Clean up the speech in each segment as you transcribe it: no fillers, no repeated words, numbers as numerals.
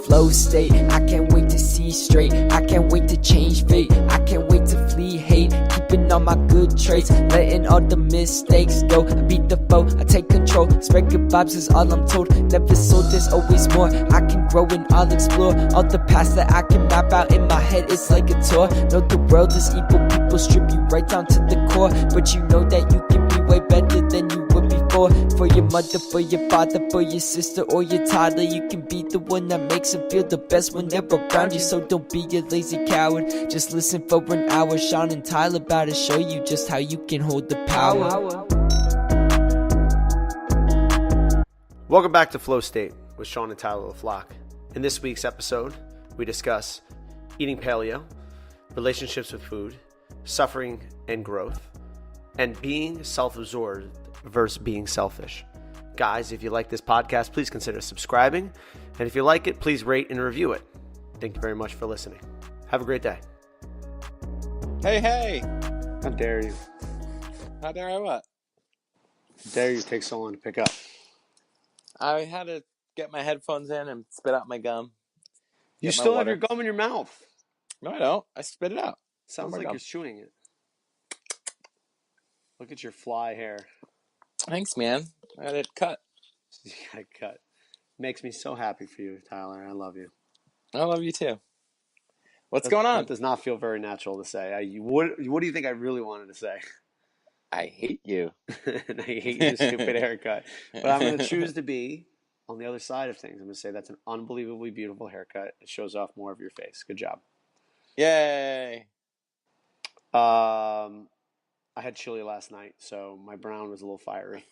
flow state. I can't wait to see straight. I can't wait to change fate. I can't wait to flee hate. Keeping all my good traits, letting all the mistakes go. I beat the foe, I take control. Spread good vibes is all I'm told. Never sold, there's always more. I can grow and I'll explore all the past that I can map out in my head. It's like a tour. Know the world is evil, people strip you right down to the core, but you know that you can be way better than you were before. For your mother, for your father, for your sister or your toddler, you can be the one that makes them feel the best when they're around you. So don't be a lazy coward, just listen for an hour. Sean and Tyler about to show you just how you can hold the power. Welcome back to Flow State with Sean and Tyler LaFlock. In this week's episode, we discuss eating paleo, relationships with food, suffering and growth, and being self-absorbed versus being selfish. Guys, if you like this podcast, please consider subscribing. And if you like it, please rate and review it. Thank you very much for listening. Have a great day. Hey. How dare you? How dare I what? How dare you take so long to pick up? I had to get my headphones in and spit out my gum. You still have your gum in your mouth. No, I don't. I spit it out. Sounds like you're chewing it. Look at your fly hair. Thanks, man. I had it cut. You got it cut. Makes me so happy for you, Tyler. I love you. I love you too. What's going on? That does not feel very natural to say. What do you think I really wanted to say? I hate you. And I hate your stupid haircut. But I'm going to choose to be on the other side of things. I'm going to say that's an unbelievably beautiful haircut. It shows off more of your face. Good job. Yay. I had chili last night, so my brown was a little fiery.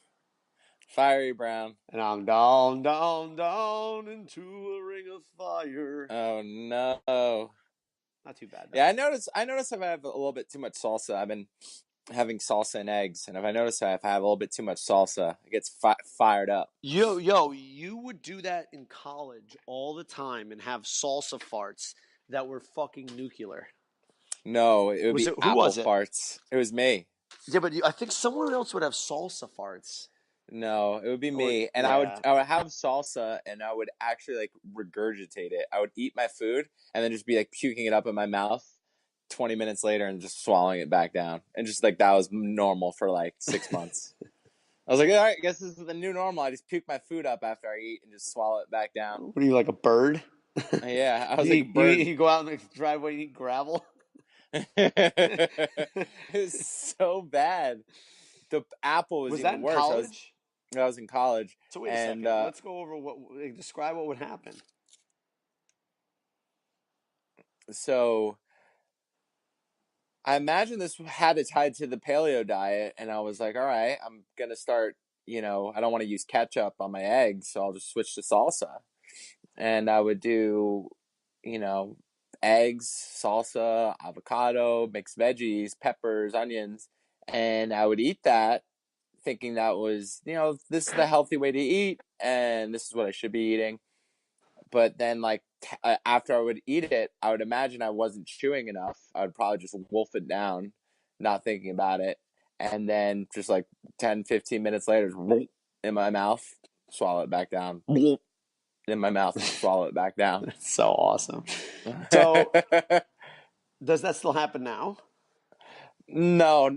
Fiery brown. And I'm down, down, down into a ring of fire. Oh, no. Not too bad, though. Yeah, I noticed if I have a little bit too much salsa, I've been having salsa and eggs, and if I notice if I have a little bit too much salsa, it gets fired up. Yo, you would do that in college all the time and have salsa farts that were fucking nuclear. No, it would be apple farts. It was me. Yeah, but I think someone else would have salsa farts. No, it would be me, and yeah. I would have salsa, and I would actually like regurgitate it. I would eat my food, and then just be like puking it up in my mouth 20 minutes later, and just swallowing it back down, and just like that was normal for like 6 months. I was like, all right, I guess this is the new normal. I just puke my food up after I eat and just swallow it back down. What are you, like a bird? Yeah, I was like a bird. You go out in the driveway and eat gravel. It was so bad. The apple was even worse. College? I was in college. So wait a second. Let's go over describe what would happen. So I imagine this had it tied to the paleo diet, and I was like, all right, I'm going to start, I don't want to use ketchup on my eggs, so I'll just switch to salsa. And I would do, eggs, salsa, avocado, mixed veggies, peppers, onions, and I would eat that thinking that was, this is the healthy way to eat, and this is what I should be eating. But then, after I would eat it, I would imagine I wasn't chewing enough. I would probably just wolf it down, not thinking about it. And then just 10, 15 minutes later, in my mouth, swallow it back down. In my mouth, swallow it back down. That's so awesome. So, does that still happen now? No.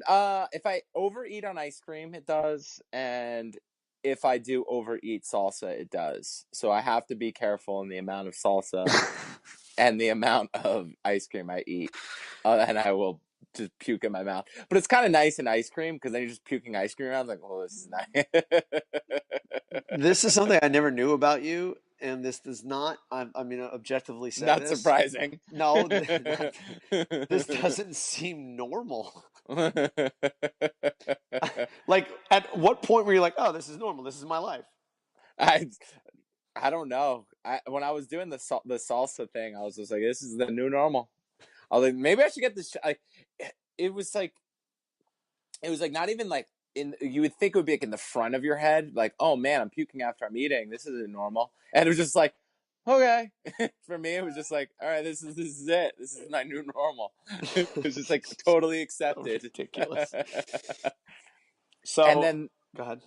If I overeat on ice cream, it does. And if I do overeat salsa, it does. So I have to be careful in the amount of salsa and the amount of ice cream I eat. And I will just puke in my mouth. But it's kind of nice in ice cream because then you're just puking ice cream around. Like, oh, this is nice. This is something I never knew about you. And this does not, objectively say not surprising. No, this doesn't seem normal. At what point were you like, oh, this is normal. This is my life. I don't know. When I was doing the salsa thing, I was just like, this is the new normal. I was like, maybe I should get this. It was not even you would think it would be in the front of your head, oh man, I'm puking after I'm eating. This isn't normal. And it was just okay. For me, it was just all right, this is it. This is my new normal. It was just totally accepted. So ridiculous. So and then go ahead.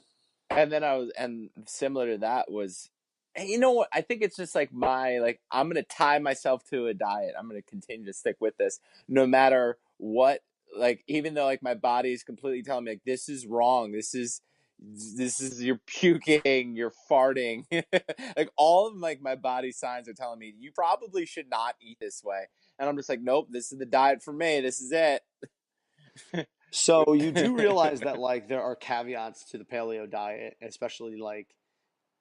And then and similar to that was And you know what? I think it's just like I'm going to tie myself to a diet. I'm going to continue to stick with this no matter what. Like, even though like my body is completely telling me like, this is wrong. This is you're puking, you're farting. Like all of like my body signs are telling me you probably should not eat this way. And I'm just like, nope, this is the diet for me. This is it. So you do realize that like there are caveats to the paleo diet, especially like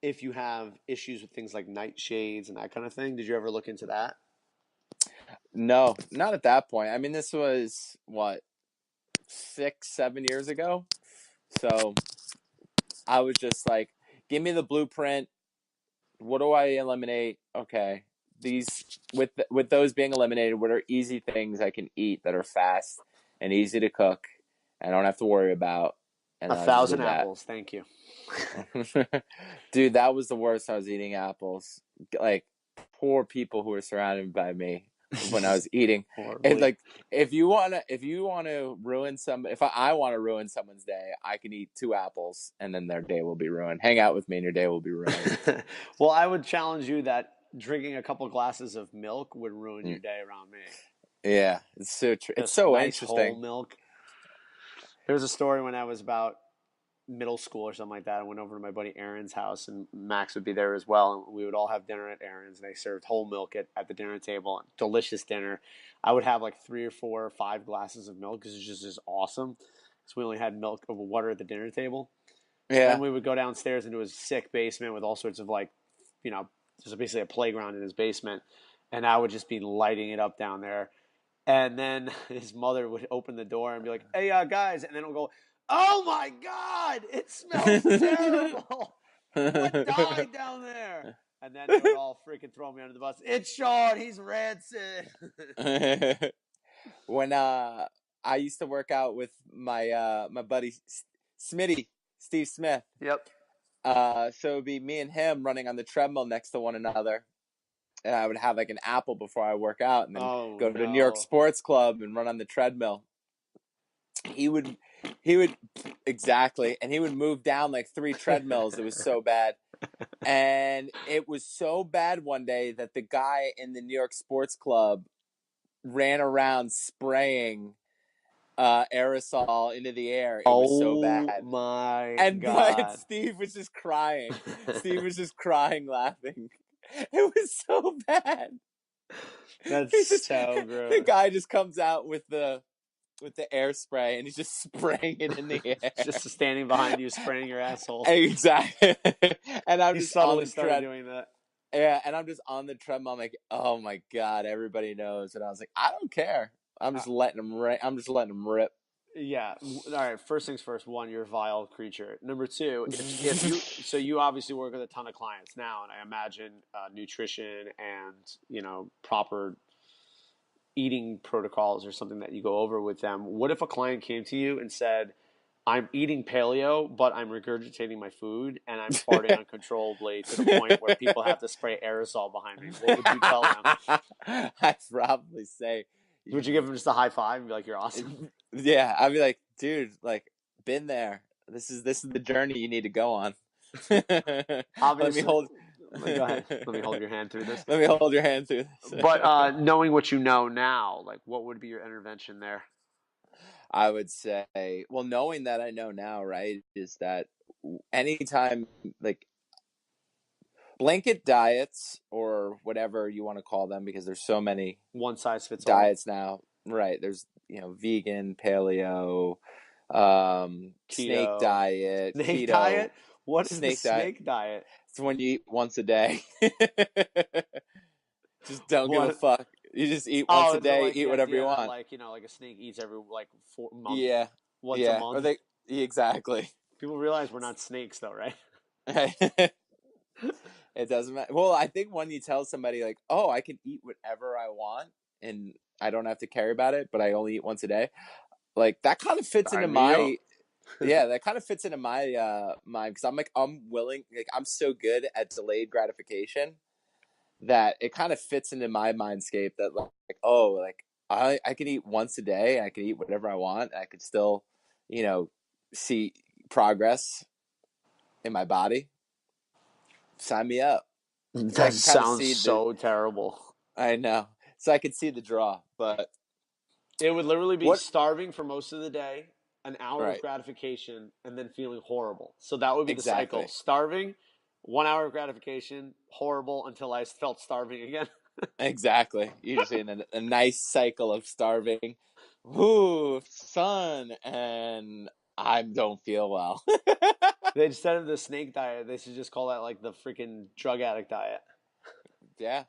if you have issues with things like nightshades and that kind of thing. Did you ever look into that? No, not at that point. I mean, this was what, 6, 7 years ago. So I was just like, give me the blueprint. What do I eliminate? Okay, these with those being eliminated, what are easy things I can eat that are fast and easy to cook? I don't have to worry about. And A I just thousand did that. apples, thank you. Dude, that was the worst. I was eating apples. Like poor people who were surrounded by me when I was eating. And Horribly. like if you wanna ruin if I want to ruin someone's day, I can eat 2 apples and then their day will be ruined. Hang out with me and your day will be ruined. Well, I would challenge you that drinking a couple glasses of milk would ruin your day around me. Yeah, it's so true. It's Just so nice interesting. whole milk. There was a story when I was about middle school or something like that. I went over to my buddy Aaron's house, and Max would be there as well. And we would all have dinner at Aaron's, and they served whole milk at the dinner table. Delicious dinner. I would have like 3 or 4 or 5 glasses of milk because it's just awesome. Because we only had milk or water at the dinner table. Yeah. Then we would go downstairs into his sick basement with all sorts of like, there's basically a playground in his basement. And I would just be lighting it up down there. And then his mother would open the door and be like, "Hey, guys," and then it'll go, "Oh my God, it smells terrible. What died down there?" And then they would all freaking throw me under the bus. "It's Sean, he's rancid." When I used to work out with my buddy Smitty, Steve Smith. Yep. So it'd be me and him running on the treadmill next to one another. And I would have like an apple before I work out and then go to New York Sports Club and run on the treadmill. He would exactly, and he would move down like 3 treadmills. It was so bad. And it was so bad one day that the guy in the New York Sports Club ran around spraying aerosol into the air. It was so bad. Oh my God. God. Steve was just crying. Steve was just crying, laughing. It was so bad. That's so gross. The guy just comes out with the air spray and he's just spraying it in the air. Just standing behind you, spraying your asshole. Exactly. And I'm just subtly started doing that. Yeah, and I'm just on the treadmill. I'm like, oh my God, everybody knows. And I was like, I don't care. I'm just letting him rip. Yeah. All right. First things first. 1, you're a vile creature. Number 2, so you obviously work with a ton of clients now, and I imagine nutrition and proper eating protocols or something that you go over with them. What if a client came to you and said, "I'm eating paleo, but I'm regurgitating my food and I'm farting uncontrollably to the point where people have to spray aerosol behind me"? What would you tell them? I'd probably say, would you give them just a high five and be like, "You're awesome"? Yeah, I'd be like, dude, like, been there. This is the journey you need to go on. Obviously, go ahead. Let me hold your hand through this. Let me hold your hand through this. But knowing what you know now, like, what would be your intervention there? I would say, well, knowing that I know now, right, is that anytime, like, blanket diets or whatever you want to call them, because there's so many one size fits diets now, right? There's vegan, paleo, snake diet, snake keto. Diet. What is the snake diet? It's when you eat once a day. Just don't give a fuck. You just eat once a day. Eat whatever you want. Like like a snake eats every 4 months. Yeah, once a month. Exactly. People realize we're not snakes, though, right? It doesn't matter. Well, I think when you tell somebody like, "Oh, I can eat whatever I want and I don't have to care about it, but I only eat once a day," like that kind of fits into my. Yeah, that kind of fits into my mind because I'm willing. Like I'm so good at delayed gratification that it kind of fits into my mindscape that I could eat once a day. I could eat whatever I want. I could still, see progress in my body. Sign me up. So I That can kind of sounds see the, so terrible. I know. So I could see the draw, but It would literally be what, starving for most of the day, an hour of right, gratification, and then feeling horrible. So that would be the cycle. exactly. Starving, 1 hour of gratification, horrible until I felt starving again. Exactly. You're just in a nice cycle of starving. Ooh, sun, and I don't feel well. Instead of the snake diet, they should just call that like the freaking drug addict diet. Yeah.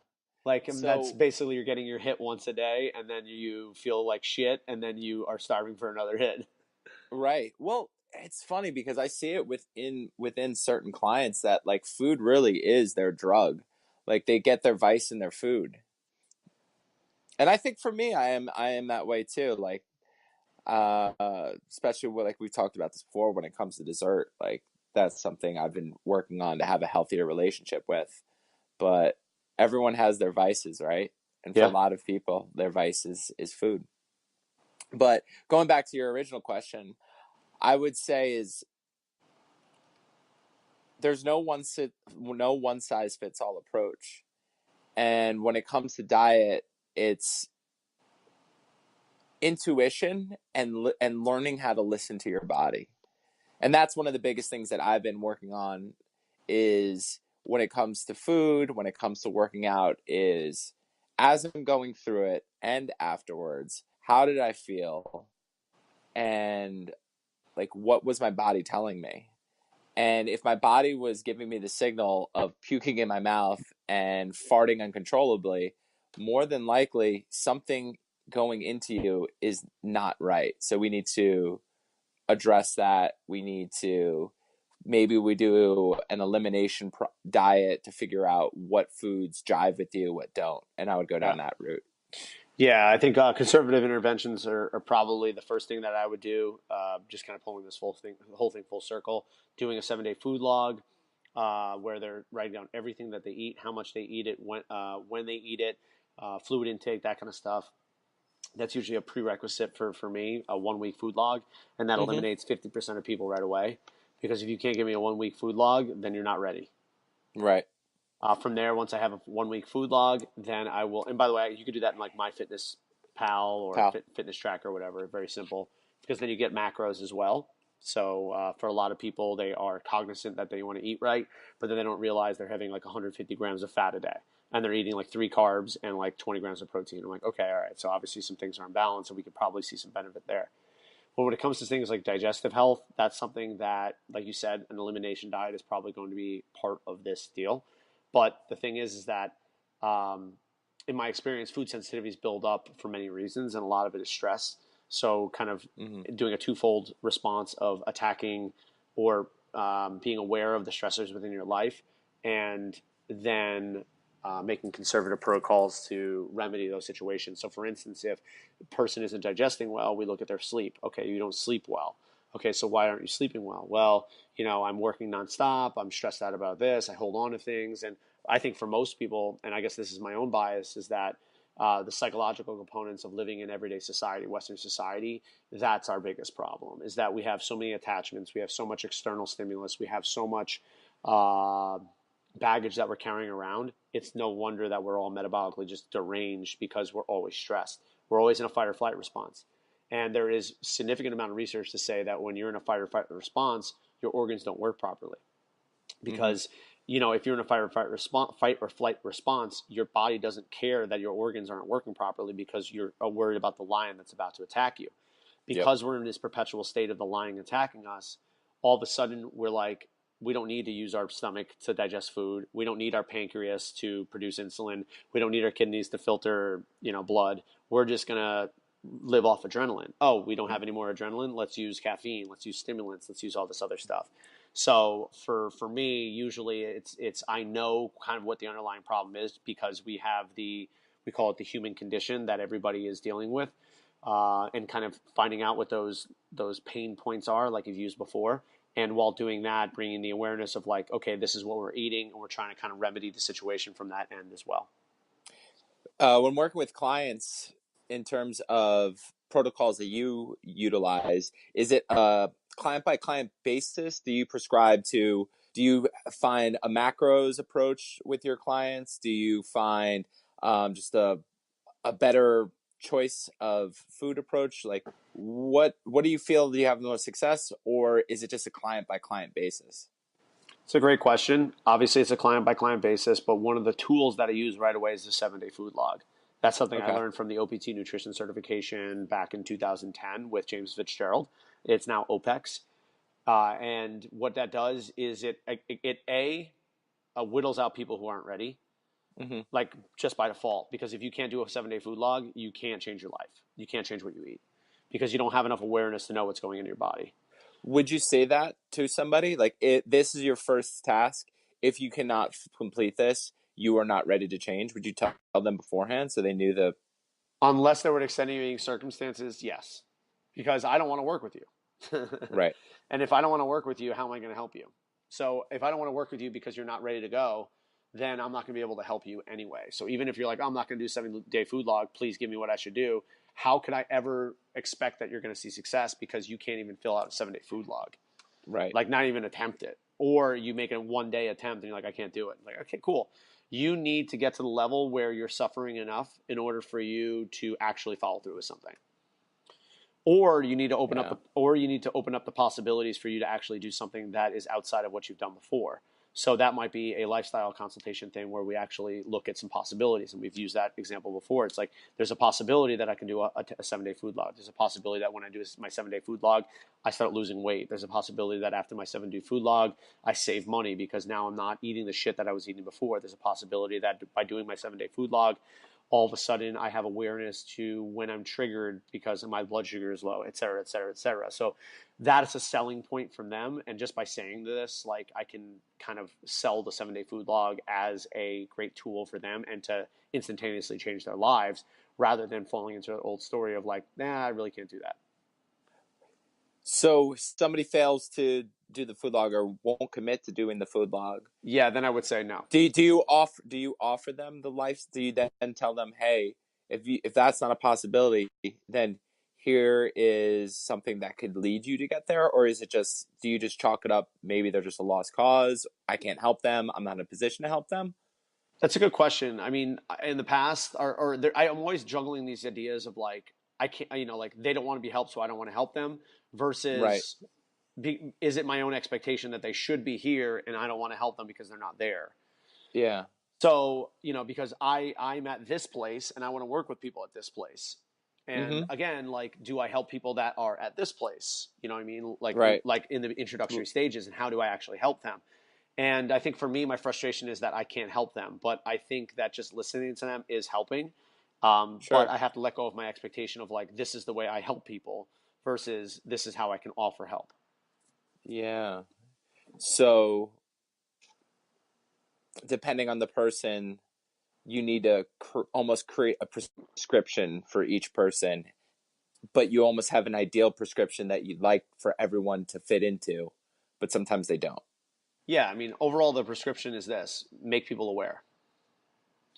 Like that's So, basically you're getting your hit once a day, and then you feel like shit, and then you are starving for another hit. right. Well, it's funny because I see it within certain clients that like food really is their drug. Like they get their vice in their food. And I think for me I am that way too. Like especially with, like we've talked about this before when it comes to dessert, like that's something I've been working on to have a healthier relationship with. But everyone has their vices, right? And for a Yeah. lot of people, their vice is food. But going back to your original question, I would say is there's no one size fits all approach. And when it comes to diet, it's intuition and learning how to listen to your body. And that's one of the biggest things that I've been working on is when it comes to food, when it comes to working out, is as I'm going through it and afterwards, how did I feel? And like, what was my body telling me? And if my body was giving me the signal of puking in my mouth and farting uncontrollably, more than likely something going into you is not right. So we need to address that. We need to maybe we do an elimination diet to figure out what foods jive with you, what don't. And I would go Yeah. down that route. Yeah, I think conservative interventions are probably the first thing that I would do. Just kind of pulling this whole thing full circle. Doing a 7-day food log, where they're writing down everything that they eat, how much they eat it, when they eat it, fluid intake, that kind of stuff. That's usually a prerequisite for me, a 1 week food log, and that Mm-hmm. eliminates 50% of people right away. Because if you can't give me a 1 week food log, then you're not ready. Right. From there, once I have a 1 week food log, then I will. And by the way, you could do that in like MyFitnessPal or Pal. Fitness Tracker or whatever. Very simple, because then you get macros as well. So for a lot of people, they are cognizant that they want to eat right, but then they don't realize they're having like 150 grams of fat a day, and they're eating like 3 carbs and like 20 grams of protein. I'm like, okay, all right. So obviously some things are imbalanced, and we could probably see some benefit there. But when it comes to things like digestive health, that's something that, like you said, an elimination diet is probably going to be part of this deal. But the thing is that um, in my experience, food sensitivities build up for many reasons, and a lot of it is stress. So, kind of Mm-hmm. doing a twofold response of attacking or being aware of the stressors within your life, and then making conservative protocols to remedy those situations. So, for instance, if a person isn't digesting well, we look at their sleep. Okay, you don't sleep well. Okay, so why aren't you sleeping well? Well, I'm working nonstop. I'm stressed out about this. I hold on to things. And I think for most people, and I guess this is my own bias, is that the psychological components of living in everyday society, Western society, that's our biggest problem, is that we have so many attachments. We have so much external stimulus. We have so much uh, baggage that we're carrying around. It's no wonder that we're all metabolically just deranged because we're always stressed. We're always in a fight or flight response. And there is significant amount of research to say that when you're in a fight or flight response, your organs don't work properly. Mm-hmm. Because if you're in a fight or flight response, your body doesn't care that your organs aren't working properly because you're worried about the lion that's about to attack you. Yep. Because we're in this perpetual state of the lion attacking us, all of a sudden we're like, we don't need to use our stomach to digest food. We don't need our pancreas to produce insulin. We don't need our kidneys to filter, blood. We're just gonna live off adrenaline. Oh, we don't have any more adrenaline. Let's use caffeine. Let's use stimulants. Let's use all this other stuff. So for me, usually it's I know kind of what the underlying problem is because we call it the human condition that everybody is dealing with, and kind of finding out what those pain points are, like you've used before. And while doing that, bringing the awareness of like, okay, this is what we're eating, and we're trying to kind of remedy the situation from that end as well. When working with clients in terms of protocols that you utilize, is it a client by client basis? Do you prescribe to, do you find a macros approach with your clients? Do you find just a better choice of food approach? Like what do you feel, do you have the most success, or is it just a client by client basis? It's a great question. Obviously, it's a client by client basis, but one of the tools that I use right away is the 7-day food log. That's something I Okay. learned from the OPT nutrition certification back in 2010 with James Fitzgerald. It's now OPEX. And what that does is it whittles out people who aren't ready, Hmm. like just by default. Because if you can't do a 7-day food log, you can't change your life. You can't change what you eat because you don't have enough awareness to know what's going into your body. Would you say that to somebody, like, this is your first task, if you cannot complete this, you are not ready to change? Would you tell them beforehand so they knew the Unless there were extenuating circumstances, yes, because I don't want to work with you. right? And if I don't want to work with you, how am I going to help you? So if I don't want to work with you because you're not ready to go, then I'm not going to be able to help you anyway. So even if you're like, I'm not going to do a 7-day food log, please give me what I should do. How could I ever expect that you're going to see success because you can't even fill out a 7-day food log? Right. Like not even attempt it. Or you make a 1-day attempt and you're like, I can't do it. Like, okay, cool. You need to get to the level where you're suffering enough in order for you to actually follow through with something. Or you need to open up the possibilities for you to actually do something that is outside of what you've done before. So that might be a lifestyle consultation thing where we actually look at some possibilities. And we've used that example before. It's like, there's a possibility that I can do a 7-day food log. There's a possibility that when I do my 7-day food log, I start losing weight. There's a possibility that after my 7-day food log, I save money because now I'm not eating the shit that I was eating before. There's a possibility that by doing my 7-day food log, all of a sudden I have awareness to when I'm triggered because my blood sugar is low, et cetera, et cetera, et cetera. So that's a selling point from them. And just by saying this, like, I can kind of sell the 7-day food log as a great tool for them and to instantaneously change their lives rather than falling into an old story of like, nah, I really can't do that. So somebody fails to do the food log or won't commit to doing the food log. Yeah, then I would say no. Do you offer them the life? Do you then tell them, hey, if that's not a possibility, then here is something that could lead you to get there? Or is it just, do you just chalk it up? Maybe they're just a lost cause. I can't help them. I'm not in a position to help them. That's a good question. I mean, in the past, I'm always juggling these ideas of like, I can't, like they don't want to be helped, so I don't want to help them Right. versus is it my own expectation that they should be here and I don't want to help them because they're not there? Yeah. So, because I'm at this place and I want to work with people at this place. And Mm-hmm. again, like, do I help people that are at this place? You know what I mean? Right. Like in the introductory stages, and how do I actually help them? And I think for me, my frustration is that I can't help them, but I think that just listening to them is helping. But Sure. I have to let go of my expectation of like, this is the way I help people versus this is how I can offer help. Yeah. So depending on the person, you need to almost create a prescription for each person, but you almost have an ideal prescription that you'd like for everyone to fit into, but sometimes they don't. Yeah, I mean, overall, the prescription is this: make people aware.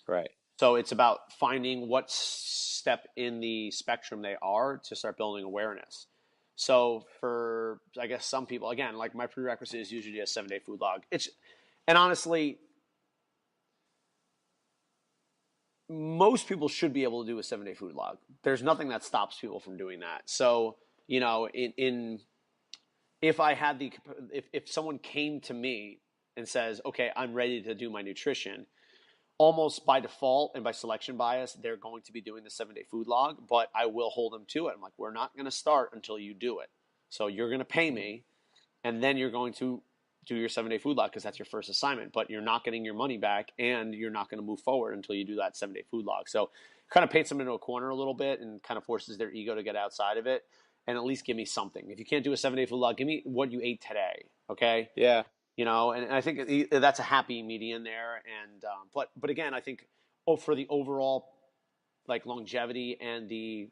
Right. So it's about finding what step in the spectrum they are to start building awareness. So for, I guess, some people, again, like my prerequisite is usually a 7-day food log. And honestly, most people should be able to do a 7-day food log. There's nothing that stops people from doing that. So, if I had if someone came to me and says, okay, I'm ready to do my nutrition, almost by default and by selection bias, they're going to be doing the 7-day food log, but I will hold them to it. I'm like, we're not going to start until you do it. So you're going to pay me, and then you're going to do your 7-day food log because that's your first assignment, but you're not getting your money back and you're not going to move forward until you do that 7-day food log. So kind of paints them into a corner a little bit and kind of forces their ego to get outside of it and at least give me something. If you can't do a 7-day food log, give me what you ate today. Okay. Yeah. And I think that's a happy median there. And but again, I think for the overall like longevity and the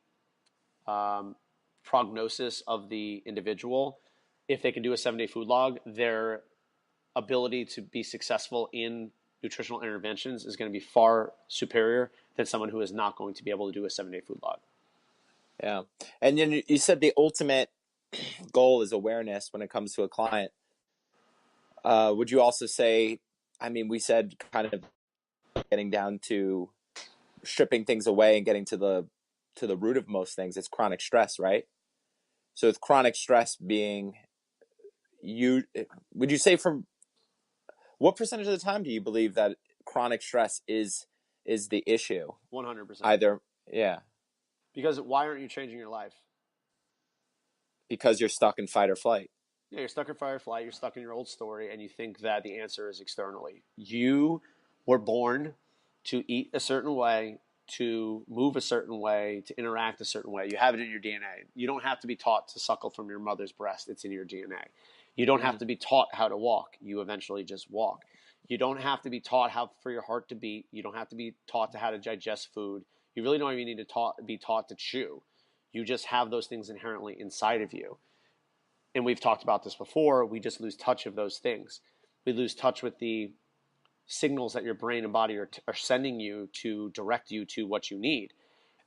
prognosis of the individual, if they can do a 7-day food log, their ability to be successful in nutritional interventions is going to be far superior than someone who is not going to be able to do a 7-day food log. Yeah. And then you said the ultimate goal is awareness when it comes to a client. Would you also say, I mean, we said kind of getting down to stripping things away and getting to the root of most things, it's chronic stress, right? So with chronic stress being you, would you say from what percentage of the time do you believe that chronic stress is the issue? 100%. Either, yeah, Because why aren't you changing your life? because you're stuck in fight or flight. Yeah, you're stuck in fight or flight. You're stuck in your old story, and you think that the answer is externally. You were born to eat a certain way, to move a certain way, to interact a certain way. You have it in your DNA. You don't have to be taught to suckle from your mother's breast. It's in your DNA. You don't have to be taught how to walk. You eventually just walk. You don't have to be taught how for your heart to beat. You don't have to be taught to how to digest food. You really don't even need to be taught to chew. You just have those things inherently inside of you. And we've talked about this before, we just lose touch of those things. We lose touch with the signals that your brain and body are sending you to direct you to what you need.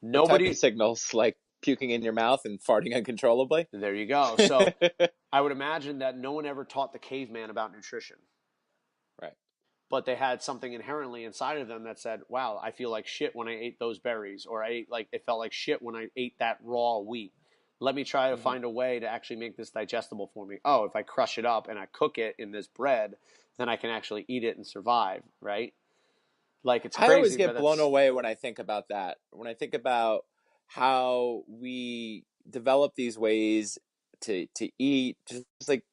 What type Nobody, of signals, like puking in your mouth and farting uncontrollably? there you go. So I would imagine that no one ever taught the caveman about nutrition, Right. but they had something inherently inside of them that said, wow, I feel like shit when I ate those berries, or it felt like shit when I ate that raw wheat. Let me try to find a way to actually make this digestible for me. Oh, if I crush it up and I cook it in this bread, then I can actually eat it and survive, right? Like, it's I always crazy, but get blown that's, away when I think about that. When I think about how we develop these ways to eat, just like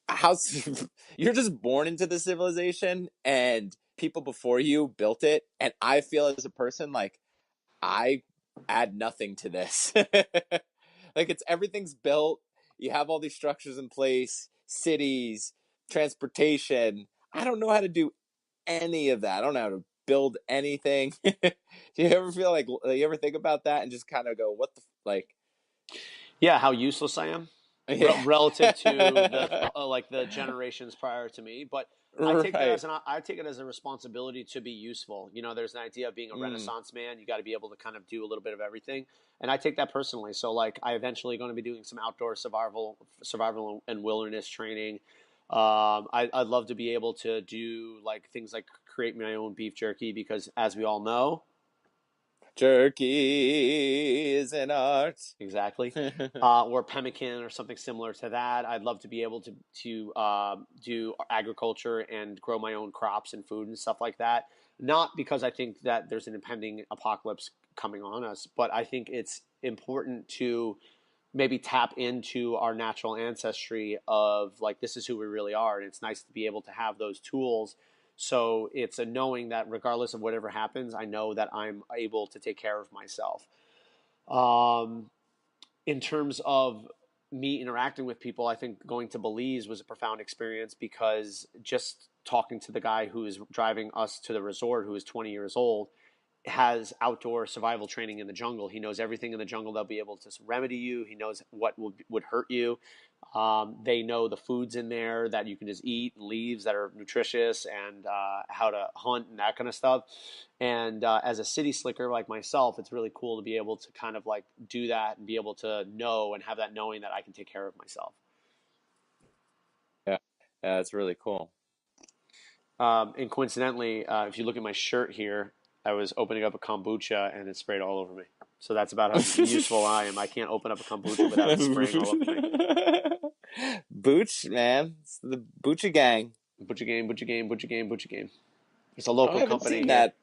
how you're just born into the civilization and people before you built it, and I feel as a person like I add nothing to this. Like it's everything's built. You have all these structures in place, cities, transportation. I don't know how to do any of that. I don't know how to build anything. Do you ever feel like you ever think about that and just kind of go, what the like? yeah, how useless I am Yeah. relative to the generations prior to me. But Right. I take it as a responsibility to be useful. You know, there's an idea of being a Mm. Renaissance man. You got to be able to kind of do a little bit of everything, and I take that personally. So, like, I eventually going to be doing some outdoor survival and wilderness training. I'd love to be able to do like things like create my own beef jerky because, as we all know, Jerky is an art. exactly. Or pemmican or something similar to that. I'd love to be able to do agriculture and grow my own crops and food and stuff like that. Not because I think that there's an impending apocalypse coming on us, but I think it's important to maybe tap into our natural ancestry of like this is who we really are, and it's nice to be able to have those tools. So it's a knowing that regardless of whatever happens, I know that I'm able to take care of myself. Um, in terms of me interacting with people, I think going to Belize was a profound experience because just talking to the guy who is driving us to the resort, who is 20 years old, has outdoor survival training in the jungle. He knows everything in the jungle. They'll be able to remedy you. He knows what would hurt you. They know the foods in there that you can just eat, leaves that are nutritious, and how to hunt and that kind of stuff. And as a city slicker like myself, it's really cool to be able to kind of like do that and be able to know and have that knowing that I can take care of myself. Yeah. Yeah, that's really cool. And coincidentally, if you look at my shirt here, I was opening up a kombucha and it sprayed all over me. So that's about how useful I am. I can't open up a kombucha without it spraying all over me. Booch, man. It's the Boocha gang. Butcher game, butcher game, butcher game, butcher game. It's a Oh, I local haven't company seen here. that.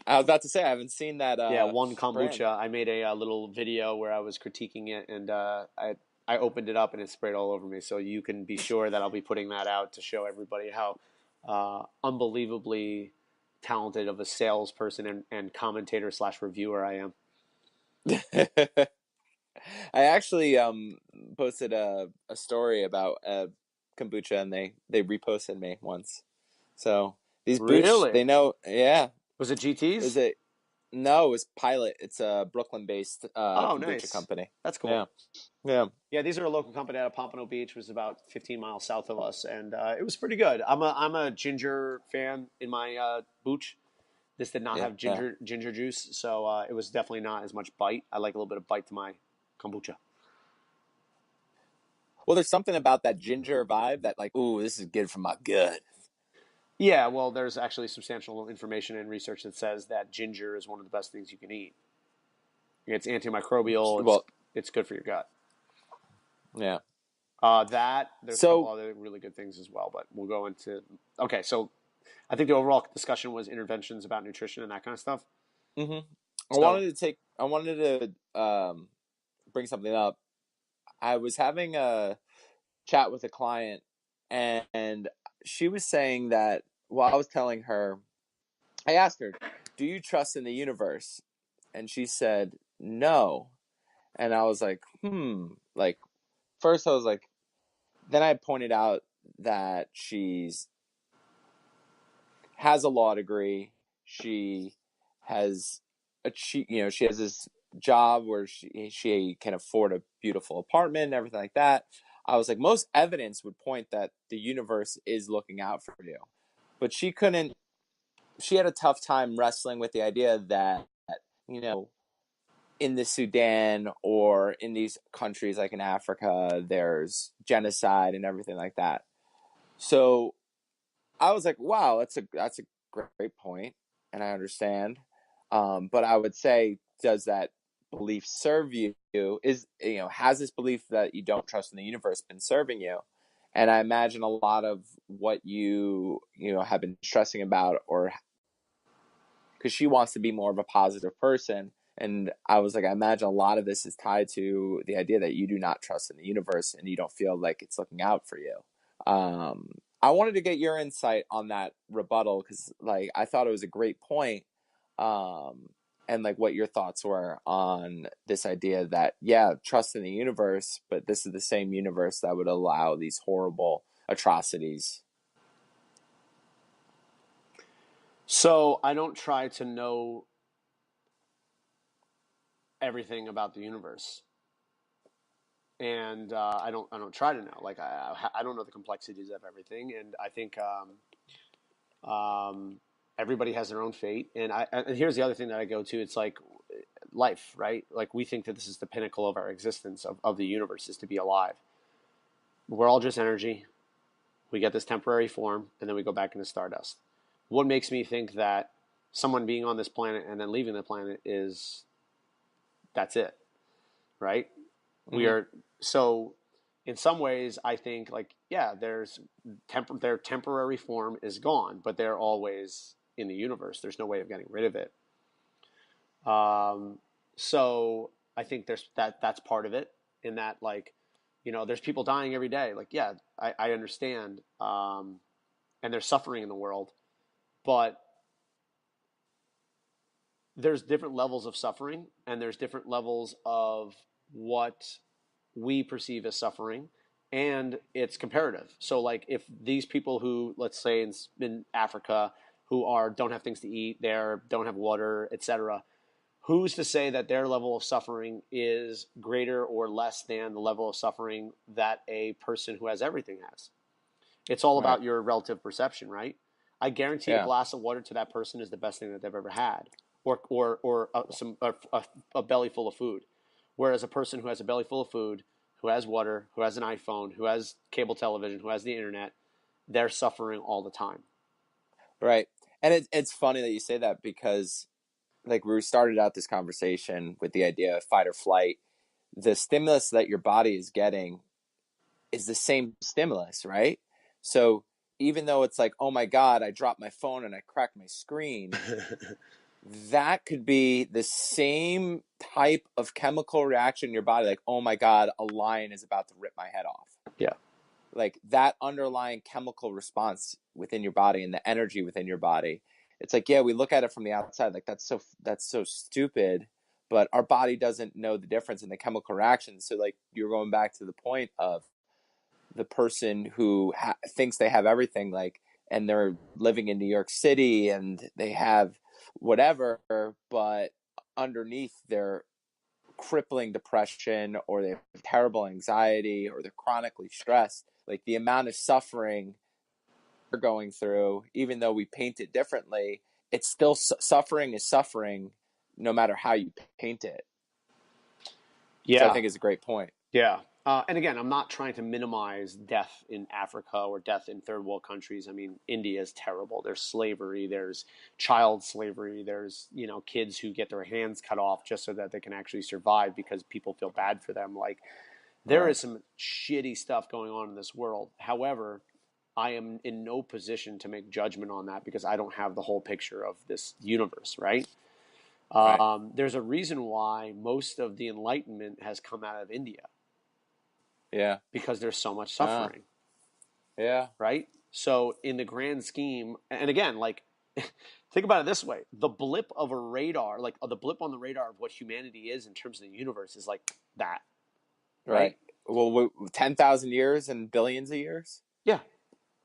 I was about to say I haven't seen that Yeah, one brand. kombucha. I made a little video where I was critiquing it, and I opened it up and it sprayed all over me. So you can be sure that I'll be putting that out to show everybody how unbelievably talented of a salesperson and commentator slash reviewer I am. I actually posted a story about kombucha and they reposted me once. So these Booch, Really? they know, yeah. Was it Is GT's? it? No, it was Pilot. It's a Brooklyn-based Oh, kombucha nice. company. That's Yeah, cool. yeah. Yeah, these are a local company out of Pompano Beach, which is about 15 miles south of us, and it was pretty good. I'm a ginger fan in my booch. This did not Yeah, have yeah. ginger juice, so it was definitely not as much bite. I like a little bit of bite to my kombucha. Well, there's something about that ginger vibe that like, ooh, this is good for my gut. Yeah, well, there's actually substantial information and research that says that ginger is one of the best things you can eat. It's antimicrobial. Well, It's good for your gut. yeah. There's a couple other really good things as well, but we'll go into. Okay, so I think the overall discussion was interventions about nutrition and that kind of stuff. Mm-hmm. So, I wanted to bring something up. I was having a chat with a client, and she was saying that. Well, I was telling her. I asked her, "Do you trust in the universe?" And she said, "No." And I was like, Like, first I was like, then I pointed out that has a law degree. She has she has this job where she can afford a beautiful apartment and everything like that. I was like, most evidence would point that the universe is looking out for you. But she had a tough time wrestling with the idea that, you know, in the Sudan or in these countries like in Africa, there's genocide and everything like that. So I was like, wow, that's a great point, and I understand. But I would say, does that belief serve you? Has this belief that you don't trust in the universe been serving you? And I imagine a lot of what you have been stressing about, or because she wants to be more of a positive person. And I was like, I imagine a lot of this is tied to the idea that you do not trust in the universe and you don't feel like it's looking out for you. I wanted to get your insight on that rebuttal because, like, I thought it was a great point, and like what your thoughts were on this idea that, yeah, trust in the universe, but this is the same universe that would allow these horrible atrocities. So I don't try to know everything about the universe, and I don't try to know. Like I don't know the complexities of everything, and I think everybody has their own fate. And here's the other thing that I go to. It's like life, right? Like we think that this is the pinnacle of our existence of the universe is to be alive. We're all just energy. We get this temporary form, and then we go back into stardust. What makes me think that someone being on this planet and then leaving the planet is that's it, right? Mm-hmm. We are so. In some ways, I think like yeah, their temporary form is gone, but they're always in the universe. There's no way of getting rid of it. So I think that's part of it. In that, like, there's people dying every day. Like, yeah, I understand, and there's suffering in the world, but there's different levels of suffering, and there's different levels of what we perceive as suffering, and it's comparative. So, like, if these people who, let's say, in Africa, who don't have things to eat, don't have water, etc., who's to say that their level of suffering is greater or less than the level of suffering that a person who has everything has? It's all about your relative perception, right? I guarantee a glass of water to that person is the best thing that they've ever had, or a belly full of food. Whereas a person who has a belly full of food, who has water, who has an iPhone, who has cable television, who has the internet, they're suffering all the time. Right. And it's funny that you say that because, like, we started out this conversation with the idea of fight or flight. The stimulus that your body is getting is the same stimulus, right? So even though it's like, oh my God, I dropped my phone and I cracked my screen, that could be the same type of chemical reaction in your body. Like, oh my God, a lion is about to rip my head off. Yeah. Like that underlying chemical response within your body and the energy within your body. It's like, yeah, we look at it from the outside, like that's so stupid, but our body doesn't know the difference in the chemical reactions. So like you're going back to the point of the person who thinks they have everything, like, and they're living in New York City and they have whatever, but underneath they're crippling depression or they have terrible anxiety or they're chronically stressed. Like the amount of suffering they're going through, even though we paint it differently, it's still suffering is suffering no matter how you paint it. which I Yeah. think is a great point. Yeah. And again, I'm not trying to minimize death in Africa or death in third world countries. I mean, India is terrible. There's slavery, there's child slavery, there's, kids who get their hands cut off just so that they can actually survive because people feel bad for them. Like, there Right. is some shitty stuff going on in this world. However, I am in no position to make judgment on that because I don't have the whole picture of this universe, right? Right. There's a reason why most of the Enlightenment has come out of India Yeah. because there's so much Ah. suffering, Yeah. right? So in the grand scheme, and again, like, think about it this way: the blip of a radar, like the blip on the radar of what humanity is in terms of the universe, is like that, right? Well, 10,000 years and billions of years. Yeah,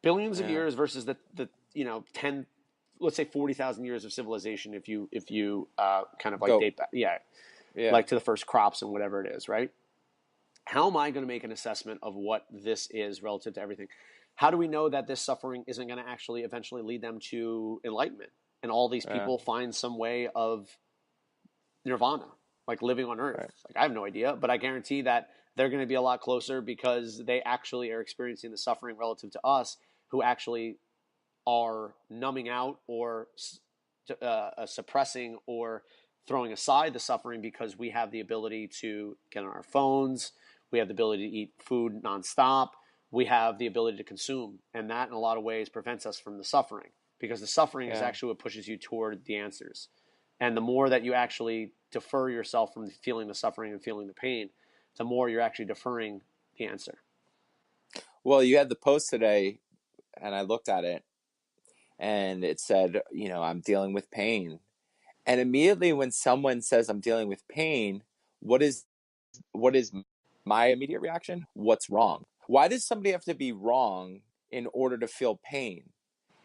billions of Yeah. years versus the 10, let's say 40,000 years of civilization. If you kind of like Go. date back, yeah, Yeah. like to the first crops and whatever it is, right? How am I going to make an assessment of what this is relative to everything? How do we know that this suffering isn't going to actually eventually lead them to enlightenment and all these Yeah. people find some way of nirvana, like living on earth? Right. Like, I have no idea, but I guarantee that they're going to be a lot closer because they actually are experiencing the suffering relative to us, who actually are numbing out or suppressing or throwing aside the suffering because we have the ability to get on our phones, we have the ability to eat food nonstop, we have the ability to consume, and that in a lot of ways prevents us from the suffering, because the suffering is Yeah. actually what pushes you toward the answers. And the more that you actually defer yourself from feeling the suffering and feeling the pain, the more you're actually deferring the answer. Well, you had the post today, and I looked at it, and it said, I'm dealing with pain. And immediately when someone says I'm dealing with pain, what is my immediate reaction? What's wrong? Why does somebody have to be wrong in order to feel pain?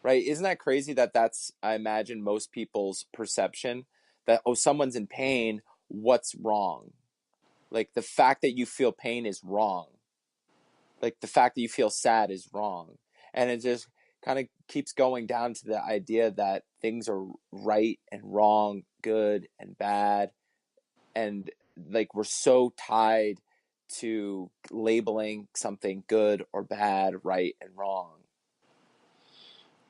Right? Isn't that crazy that that's, I imagine, most people's perception that, oh, someone's in pain, what's wrong? Like, the fact that you feel pain is wrong. Like, the fact that you feel sad is wrong. And it just kind of keeps going down to the idea that things are right and wrong, good and bad. And like, we're so tied to labeling something good or bad, right and wrong.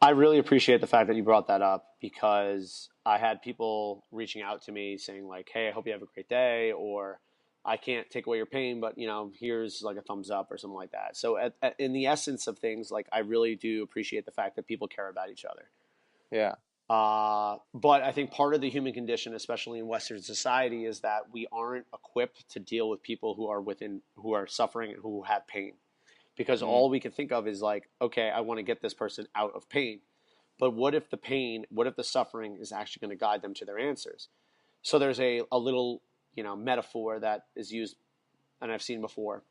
I really appreciate the fact that you brought that up, because I had people reaching out to me saying like, "Hey, I hope you have a great day," or "I can't take away your pain, but here's like a thumbs up," or something like that. So in the essence of things, like, I really do appreciate the fact that people care about each other. Yeah. But I think part of the human condition, especially in Western society, is that we aren't equipped to deal with people who are suffering and who have pain, because Mm. all we can think of is like, okay, I want to get this person out of pain. But what if the suffering is actually going to guide them to their answers? So there's a little, metaphor that is used, and I've seen before.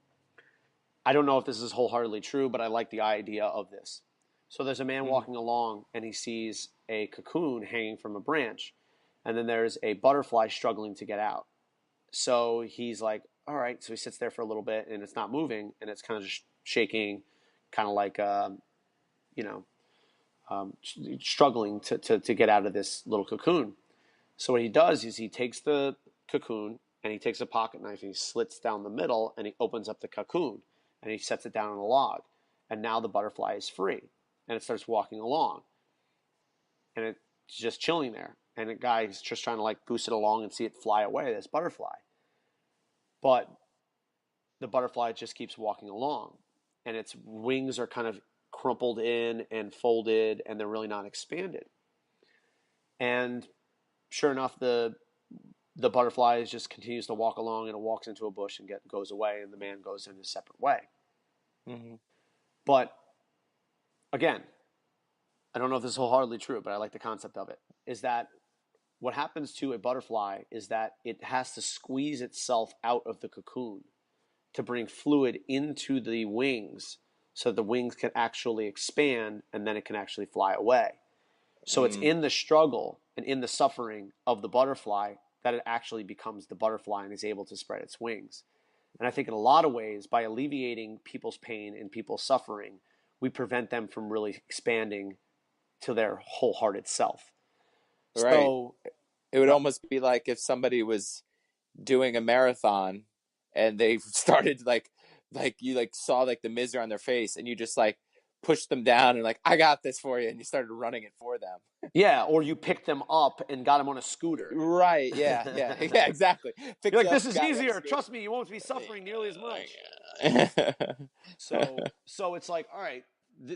I don't know if this is wholeheartedly true, but I like the idea of this. So there's a man walking along, and he sees a cocoon hanging from a branch, and then there's a butterfly struggling to get out. So he's like, all right. So he sits there for a little bit, and it's not moving, and it's kind of just shaking, kind of like, you know, struggling to get out of this little cocoon. So what he does is he takes the cocoon and he takes a pocket knife and he slits down the middle and he opens up the cocoon and he sets it down on a log. And now the butterfly is free and it starts walking along. And it's just chilling there. And the guy's just trying to like boost it along and see it fly away, this butterfly. But the butterfly just keeps walking along and its wings are kind of crumpled in and folded and they're really not expanded. And sure enough, the butterfly just continues to walk along and it walks into a bush and goes away, and the man goes in a separate way. Mm-hmm. But again, I don't know if this is wholeheartedly true, but I like the concept of it, is that what happens to a butterfly is that it has to squeeze itself out of the cocoon to bring fluid into the wings so that the wings can actually expand and then it can actually fly away. So it's in the struggle and in the suffering of the butterfly that it actually becomes the butterfly and is able to spread its wings. And I think in a lot of ways, by alleviating people's pain and people's suffering, we prevent them from really expanding to their wholehearted self. Right. So It would almost be like if somebody was doing a marathon and they started like you like saw like the misery on their face, and you just like pushed them down and like, I got this for you, and you started running it for them. Yeah, or you picked them up and got them on a scooter. Right? Yeah, yeah, yeah, exactly. Picked You're like, you up, this is got you on a easier. scooter. Trust me, you won't be suffering nearly as much. So it's like, all right,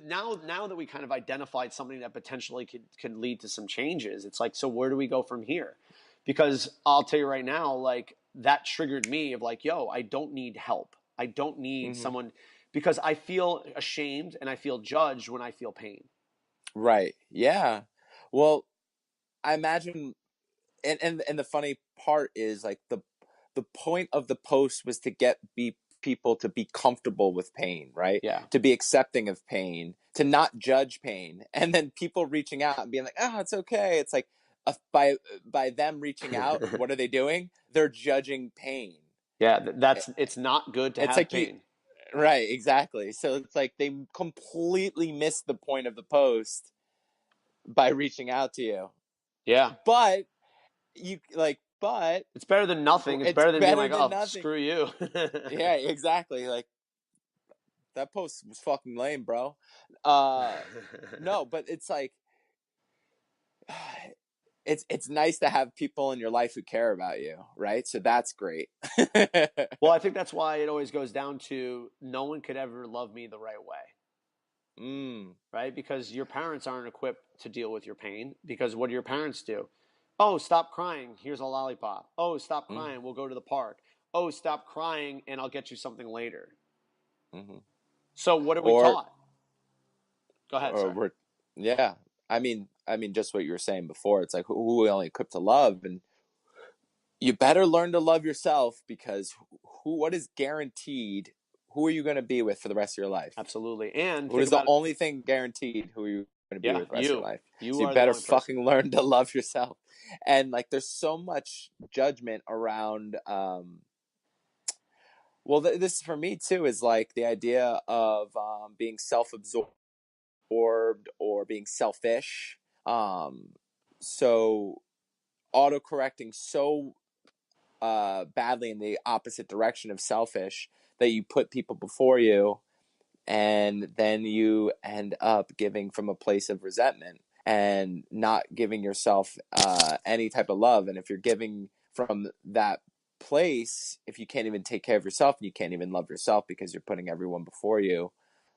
now that we kind of identified something that potentially could lead to some changes, it's like, so where do we go from here? Because I'll tell you right now, like that triggered me of like, yo, I don't need help. I don't need someone, because I feel ashamed and I feel judged when I feel pain. Right. Yeah. Well, I imagine, and the funny part is like the point of the post was to get people to be comfortable with pain, right? Yeah. To be accepting of pain, to not judge pain, and then people reaching out and being like, "Oh, it's okay." It's like by them reaching out, what are they doing? They're judging pain. Yeah, it's not good to It's have like pain. right, exactly. So it's like they completely missed the point of the post by reaching out to you. Yeah. But It's better than nothing. It's it's better than being better like, than oh, nothing. screw you. Yeah, exactly. Like that post was fucking lame, bro. No, but it's like it's nice to have people in your life who care about you, right? So that's great. Well, I think that's why it always goes down to no one could ever love me the right way. Right? Because your parents aren't equipped to deal with your pain. Because what do your parents do? Oh, stop crying. Here's a lollipop. Oh, stop crying. We'll go to the park. Oh, stop crying and I'll get you something later. So what are we taught? Go ahead, sir. Yeah. I mean, just what you were saying before. It's like who we only equipped to love, and you better learn to love yourself, because what is guaranteed? Who are you going to be with for the rest of your life? Absolutely. And What is the only thing guaranteed? Who are you going to be with the rest of your life? You So you are better the only person. fucking learn to love yourself. And like, there's so much judgment around. Well, this for me too is like the idea of being self-absorbed or being selfish. So autocorrecting so badly in the opposite direction of selfish that you put people before you, and then you end up giving from a place of resentment and not giving yourself any type of love. And if you're giving from that place, if you can't even take care of yourself and you can't even love yourself because you're putting everyone before you,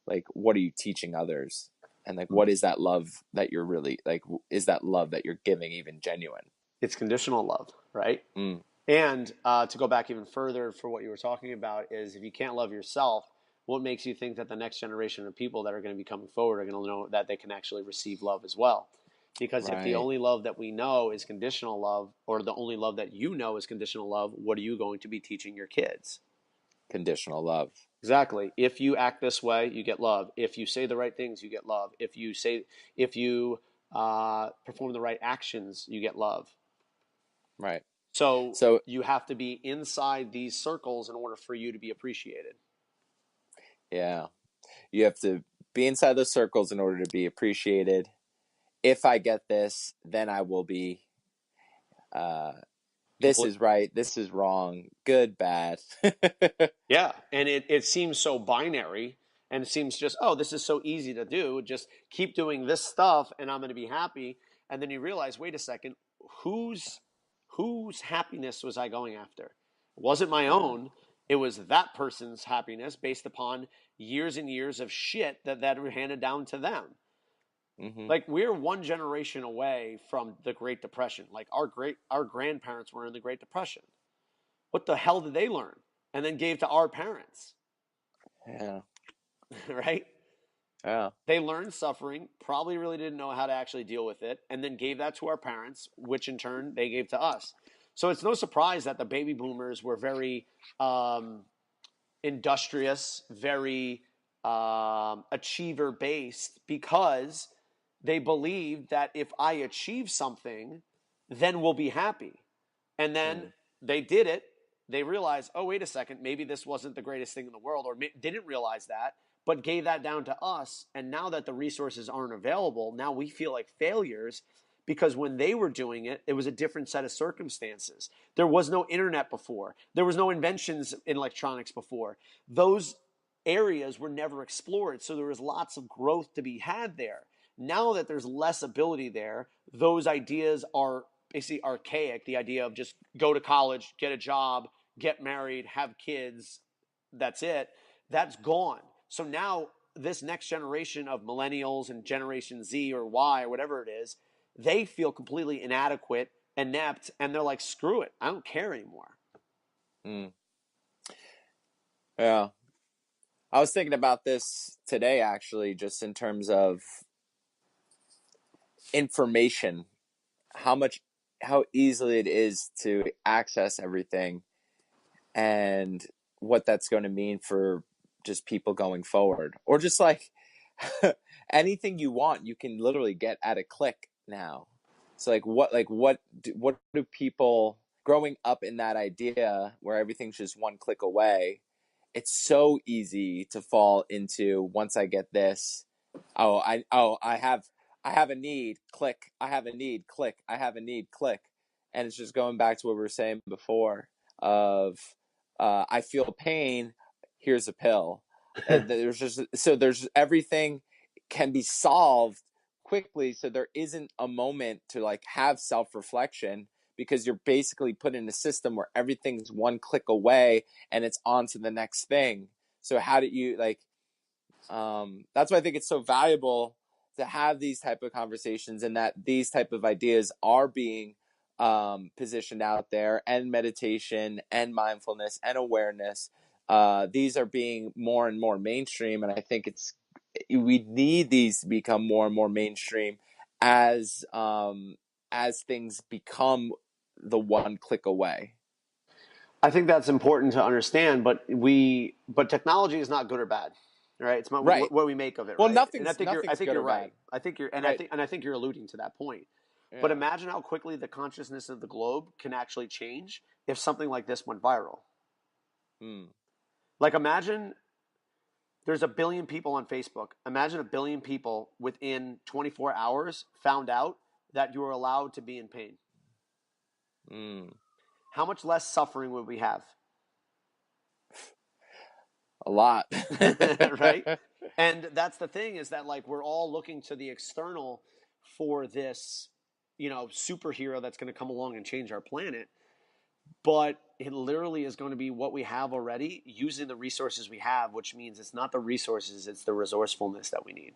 like, what are you teaching others? And like, what is that love that you're really like? Is that love that you're giving even genuine? It's conditional love, right? And to go back even further for what you were talking about is, if you can't love yourself, what makes you think that the next generation of people that are going to be coming forward are going to know that they can actually receive love as well? Because if the only love that we know is conditional love, or the only love that you know is conditional love, what are you going to be teaching your kids? Conditional love. Exactly. If you act this way, you get love. If you say the right things, you get love. If you perform the right actions, you get love. Right. So you have to be inside these circles in order for you to be appreciated. Yeah. You have to be inside those circles in order to be appreciated. If I get this, then I will be. This is right. This is wrong. Good, bad. Yeah. And it seems so binary, and it seems just, oh, this is so easy to do. Just keep doing this stuff and I'm going to be happy. And then you realize, wait a second, whose happiness was I going after? It wasn't my own. It was that person's happiness based upon years and years of shit that were handed down to them. Like, we're one generation away from the Great Depression. Like, our grandparents were in the Great Depression. What the hell did they learn? And then gave to our parents. Yeah. Right? Yeah. They learned suffering, probably really didn't know how to actually deal with it, and then gave that to our parents, which in turn they gave to us. So it's no surprise that the baby boomers were very industrious, very achiever based, because they believed that if I achieve something, then we'll be happy. And then they did it. They realized, oh, wait a second, maybe this wasn't the greatest thing in the world, or didn't realize that, but gave that down to us. And now that the resources aren't available, now we feel like failures because when they were doing it, it was a different set of circumstances. There was no internet before. There was no inventions in electronics before. Those areas were never explored. So there was lots of growth to be had there. Now that there's less ability there, those ideas are basically archaic. The idea of just go to college, get a job, get married, have kids, that's it. That's gone. So now this next generation of millennials and Generation Z or Y or whatever it is, they feel completely inadequate, inept, and they're like, screw it. I don't care anymore. Yeah. I was thinking about this today, actually, just in terms of information, how easily it is to access everything, and what that's going to mean for just people going forward, or just like anything you want, you can literally get at a click now. So what do people growing up in that idea where everything's just one click away? It's so easy to fall into, once I get this, I have a need, click, I have a need, click, I have a need, click. And it's just going back to what we were saying before of I feel pain, here's a pill. And there's everything can be solved quickly, so there isn't a moment to like have self-reflection, because you're basically put in a system where everything's one click away and it's on to the next thing. So how do you that's why I think it's so valuable to have these type of conversations, and that these type of ideas are being positioned out there, and meditation and mindfulness and awareness. These are being more and more mainstream, and I think we need these to become more and more mainstream as things become the one click away. I think that's important to understand, but technology is not good or bad, right? It's not Right. what we make of it, Well, right? nothing's I think good you're or right. bad. I think you're, and Right. I think you're alluding to that point. Yeah. But imagine how quickly the consciousness of the globe can actually change if something like this went viral. Like, imagine there's a billion people on Facebook. Imagine a billion people within 24 hours found out that you are allowed to be in pain. How much less suffering would we have? A lot. Right? And that's the thing, is that like we're all looking to the external for this, superhero that's going to come along and change our planet. But it literally is going to be what we have already, using the resources we have, which means it's not the resources, it's the resourcefulness that we need.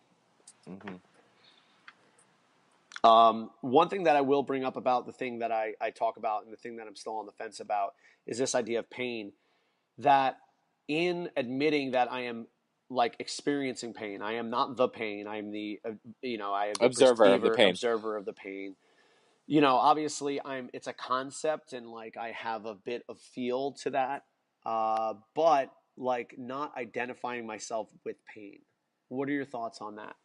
One thing that I will bring up about the thing that I talk about, and the thing that I'm still on the fence about, is this idea of pain. That in admitting that I am like experiencing pain, I am not the pain. I am the, I am the Observer of the pain. Observer of the pain. Obviously it's a concept, and like I have a bit of feel to that, but like not identifying myself with pain. What are your thoughts on that?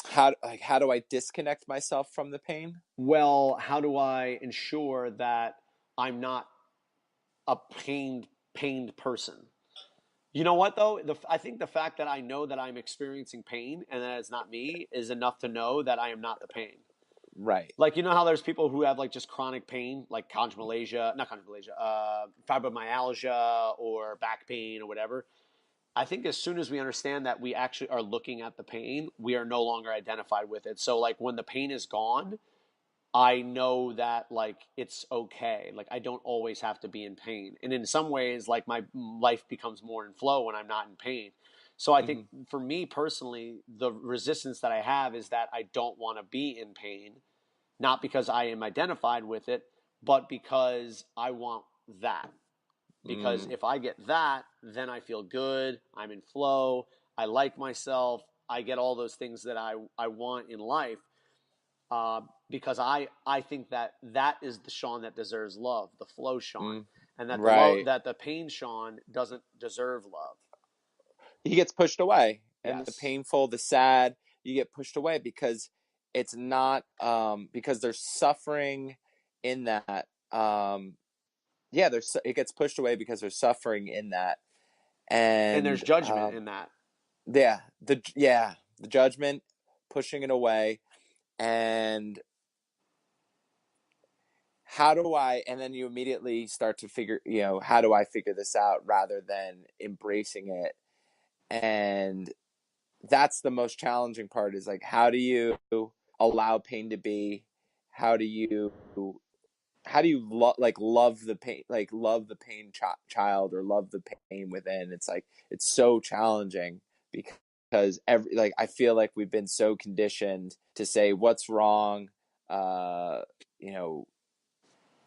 How do I disconnect myself from the pain? Well, how do I ensure that I'm not a pained person? You know what, though? I think the fact that I know that I'm experiencing pain and that it's not me is enough to know that I am not the pain. Right. Like, how there's people who have like just chronic pain, like fibromyalgia, or back pain or whatever. I think as soon as we understand that we actually are looking at the pain, we are no longer identified with it. So like when the pain is gone, I know that like it's okay. Like I don't always have to be in pain. And in some ways, like my life becomes more in flow when I'm not in pain. So I think for me personally, the resistance that I have is that I don't want to be in pain, not because I am identified with it, but because I want that. Because if I get that, then I feel good, I'm in flow, I like myself, I get all those things that I want in life. Because I think that is the Sean that deserves love, the flow Sean, and that that the pain Sean doesn't deserve love. He gets pushed away, and Yes. the painful, the sad, you get pushed away because it's not because there's suffering in that. It gets pushed away because there's suffering in that, and there's judgment in that. The judgment, pushing it away. And and then you immediately start to figure, how do I figure this out rather than embracing it? And that's the most challenging part, is like, how do you allow pain to be? How do you love the pain, child, or love the pain within? It's like, it's so challenging, because I feel like we've been so conditioned to say what's wrong. You know,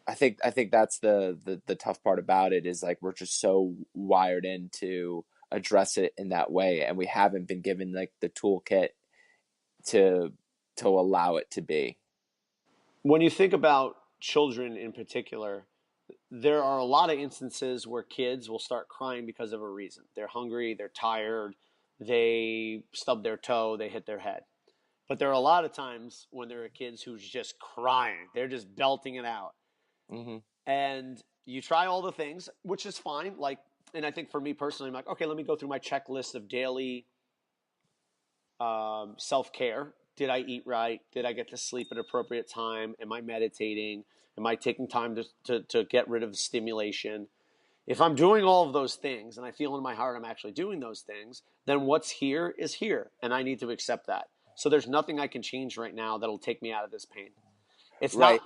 I think that's the tough part about it, is like, we're just so wired in to address it in that way, and we haven't been given like the toolkit to allow it to be. When you think about children in particular, there are a lot of instances where kids will start crying because of a reason. They're hungry, they're tired, they stub their toe, they hit their head. But there are a lot of times when there are kids who's just crying. They're just belting it out. Mm-hmm. And you try all the things, which is fine. Like, and I think for me personally, I'm like, okay, let me go through my checklist of daily self-care. Did I eat right? Did I get to sleep at appropriate time? Am I meditating? Am I taking time to get rid of the stimulation? If I'm doing all of those things and I feel in my heart I'm actually doing those things, then what's here is here, and I need to accept that. So there's nothing I can change right now that'll take me out of this pain. It's not, Right.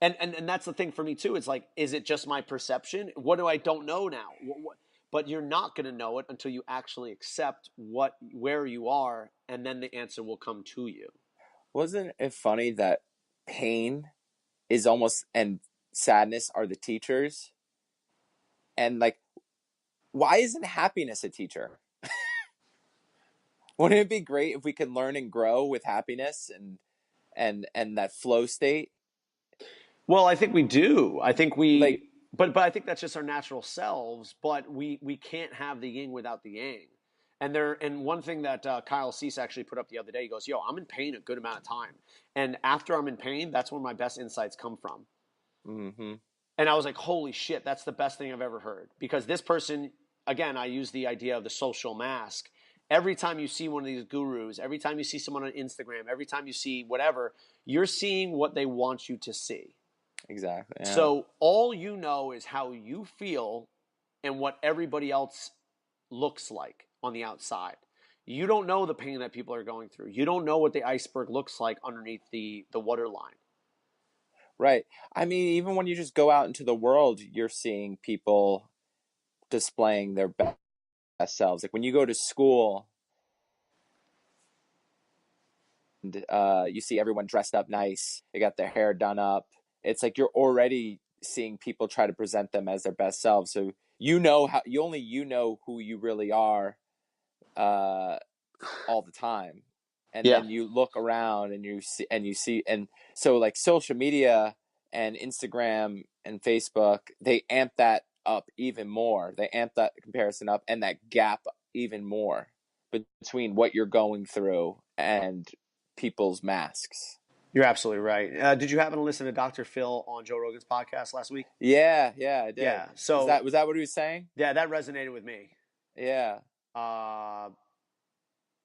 and that's the thing for me too. It's like, is it just my perception? What do I don't know now? But you're not going to know it until you actually accept where you are, and then the answer will come to you. Wasn't it funny that pain is almost, and sadness are the teachers? And like, why isn't happiness a teacher? Wouldn't it be great if we could learn and grow with happiness and that flow state? Well, I think we do. I think Like, but I think that's just our natural selves. But we can't have the yin without the yang. And one thing that Kyle Cease actually put up the other day, he goes, "Yo, I'm in pain a good amount of time, and after I'm in pain, that's where my best insights come from." mm-hmm. And I was like, "Holy shit, that's the best thing I've ever heard." Because this person, again, I use the idea of the social mask. Every time you see one of these gurus, every time you see someone on Instagram, every time you see whatever, you're seeing what they want you to see. Exactly. Yeah. So all you know is how you feel and what everybody else looks like on the outside. You don't know the pain that people are going through. You don't know what the iceberg looks like underneath the waterline. Right. I mean, even when you just go out into the world, you're seeing people displaying their best selves. Like when you go to school, and you see everyone dressed up nice, they got their hair done up. It's like you're already seeing people try to present them as their best selves. So you know who you really are all the time. And Yeah. then you look around and you see, and so like social media and Instagram and Facebook, they amp that up even more. They amp that comparison up and that gap even more between what you're going through and people's masks. You're absolutely right. Did you happen to listen to Dr. Phil on Joe Rogan's podcast last week? Yeah, I did. Yeah. Was that what he was saying? Yeah, that resonated with me. Yeah.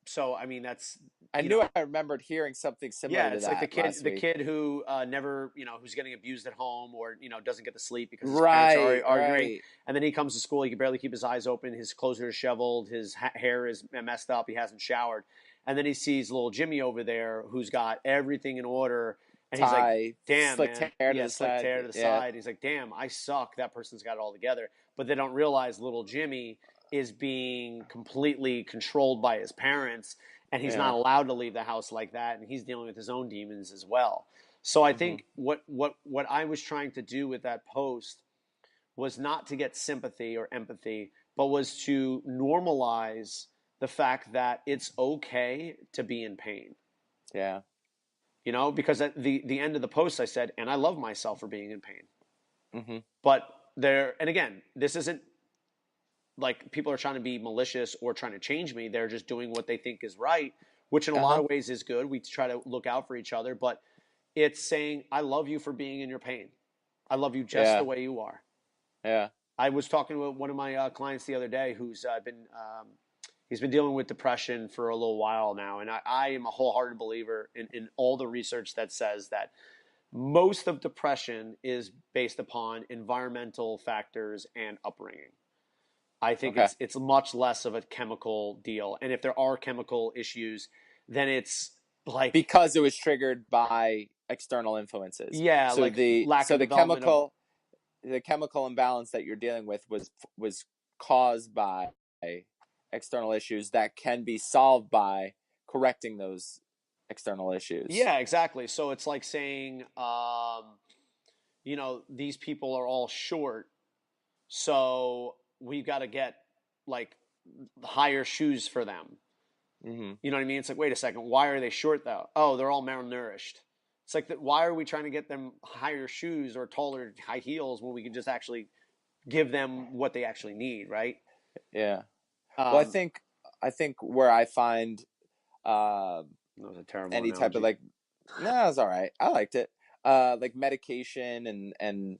So I mean, that's I remembered hearing something similar yeah, to it's that like last week. the kid who never, who's getting abused at home, or doesn't get to sleep because his Right, parents are arguing, right. and then he comes to school, he can barely keep his eyes open, his clothes are disheveled, his hair is messed up, he hasn't showered, and then he sees little Jimmy over there who's got everything in order, and he's like, "Damn, slick man, hair to yeah, the slick side. hair to the Yeah. side." He's like, "Damn, I suck. That person's got it all together," but they don't realize little Jimmy is being completely controlled by his parents, and he's Yeah. not allowed to leave the house like that, and he's dealing with his own demons as well. So I think what I was trying to do with that post was not to get sympathy or empathy, but was to normalize the fact that it's okay to be in pain. Yeah. Because at the end of the post I said, and I love myself for being in pain. Mm-hmm. But and again, this isn't like people are trying to be malicious or trying to change me. They're just doing what they think is right, which in a lot of ways is good. We try to look out for each other, but it's saying, I love you for being in your pain. I love you just the way you are. Yeah. I was talking to one of my clients the other day who's been, He's been dealing with depression for a little while now. And I am a wholehearted believer in all the research that says that most of depression is based upon environmental factors and upbringing. I think Okay. it's much less of a chemical deal. And if there are chemical issues, then it's like, Because it was triggered by external influences. yeah, So like lack of the development of, chemical imbalance that you're dealing with was caused by external issues that can be solved by correcting those external issues. yeah, exactly. So it's like saying, these people are all short. So we've got to get like higher shoes for them. Mm-hmm. You know what I mean? It's like, wait a second, why are they short though? Oh, they're all malnourished. It's like, why are we trying to get them higher shoes or taller high heels when we can just actually give them what they actually need, right? Yeah. Well, Um, I think where I find uh, that was a terrible any type of analogy. like, no, it's all right. I liked it. Like medication and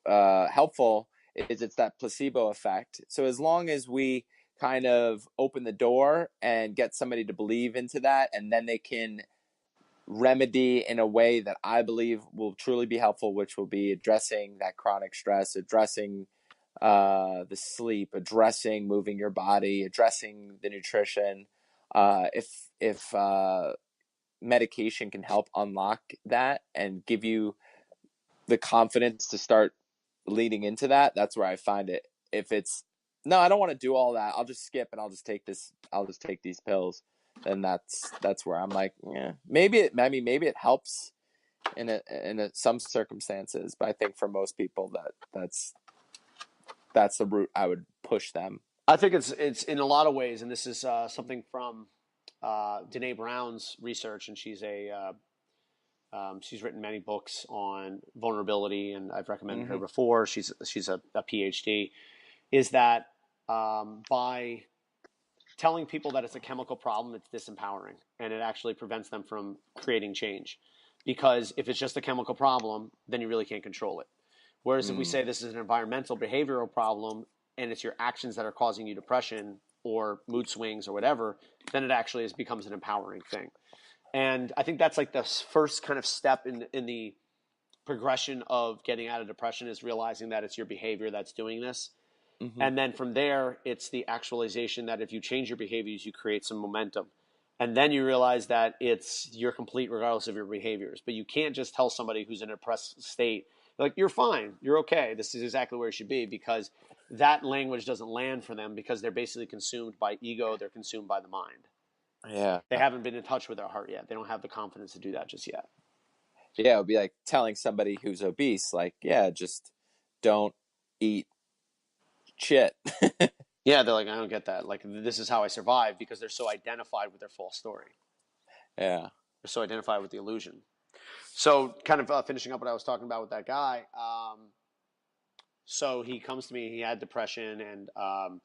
helpful is it's that placebo effect. So as long as we kind of open the door and get somebody to believe into that, and then they can remedy in a way that I believe will truly be helpful, which will be addressing that chronic stress, addressing the sleep, addressing moving your body, addressing the nutrition. If medication can help unlock that and give you the confidence to start leading into that, that's where I find it. If it's no, I don't want to do all that, I'll just skip and I'll just take these pills, then that's where I'm like, yeah, maybe it helps in some circumstances, but I think for most people that's the route I would push them. I think it's in a lot of ways, and this is something from Denae Brown's research, and she's written many books on vulnerability, and I've recommended her Mm-hmm. before. She's a PhD. Is that by telling people that it's a chemical problem, it's disempowering, and it actually prevents them from creating change. Because if it's just a chemical problem, then you really can't control it. Whereas if we say this is an environmental behavioral problem and it's your actions that are causing you depression or mood swings or whatever, then it actually becomes an empowering thing. And I think that's like the first kind of step in the progression of getting out of depression, is realizing that it's your behavior that's doing this. Mm-hmm. And then from there, it's the actualization that if you change your behaviors, you create some momentum. And then you realize that it's you're complete regardless of your behaviors. But you can't just tell somebody who's in a depressed state, like, you're fine, you're okay, this is exactly where you should be, because that language doesn't land for them, because they're basically consumed by ego, they're consumed by the mind. Yeah. They haven't been in touch with their heart yet. They don't have the confidence to do that just yet. Yeah, it would be like telling somebody who's obese, like, yeah, just don't eat shit. Yeah, they're like, I don't get that. Like, this is how I survive, because they're so identified with their false story. Yeah. They're so identified with the illusion. So kind of finishing up what I was talking about with that guy. So he comes to me, he had depression, and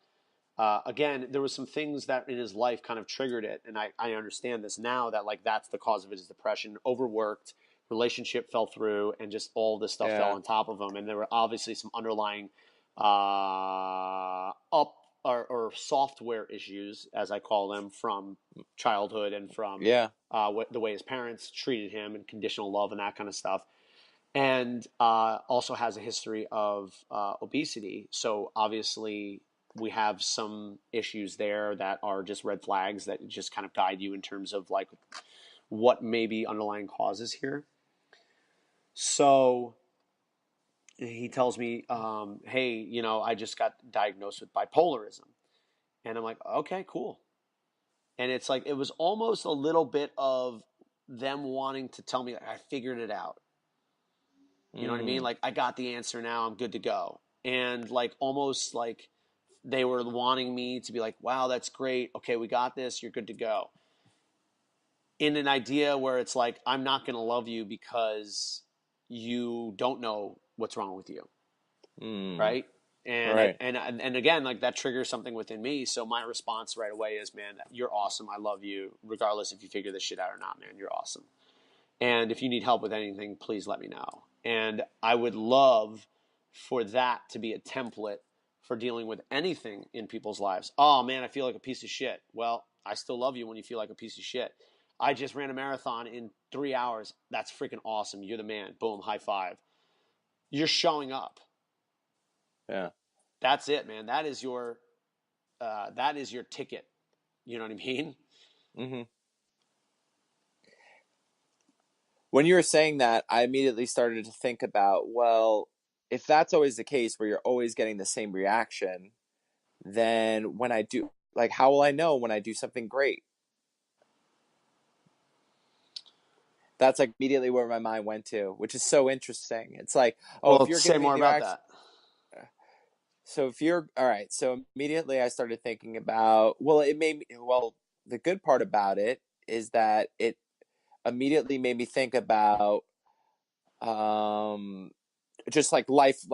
again, there was some things that in his life kind of triggered it. And I understand this now, that like that's the cause of it is depression. Overworked, relationship fell through, and just all this stuff fell on top of him. And there were obviously some underlying or software issues, as I call them, from childhood and from the way his parents treated him and conditional love and that kind of stuff. And also has a history of obesity. So obviously we have some issues there that are just red flags that just kind of guide you in terms of like what may be underlying causes here. So he tells me, hey, I just got diagnosed with bipolarism. And I'm like, okay, cool. And it's like, it was almost a little bit of them wanting to tell me, like, I figured it out. You know what I mean? Like, I got the answer now, I'm good to go. And like, almost like they were wanting me to be like, wow, that's great. Okay, we got this. You're good to go. In an idea where it's like, I'm not going to love you because you don't know what's wrong with you. Right. And, Right. and again, like that triggers something within me. So my response right away is, man, you're awesome. I love you. Regardless if you figure this shit out or not, man, you're awesome. And if you need help with anything, please let me know. And I would love for that to be a template for dealing with anything in people's lives. Oh man, I feel like a piece of shit. Well, I still love you when you feel like a piece of shit. I just ran a marathon in 3 hours. That's freaking awesome. You're the man. Boom, high five. You're showing up. Yeah. That's it, man. That is your ticket. You know what I mean? Mm-hmm. When you were saying that, I immediately started to think about, well, if that's always the case where you're always getting the same reaction, then when I do, like, how will I know when I do something great? That's like immediately where my mind went to, which is so interesting. It's like, oh, Well, if you're say giving me more the about reaction, that. so if you're all right, so immediately I started thinking about, well, it made me, well, the good part about it is that it immediately made me think about just like life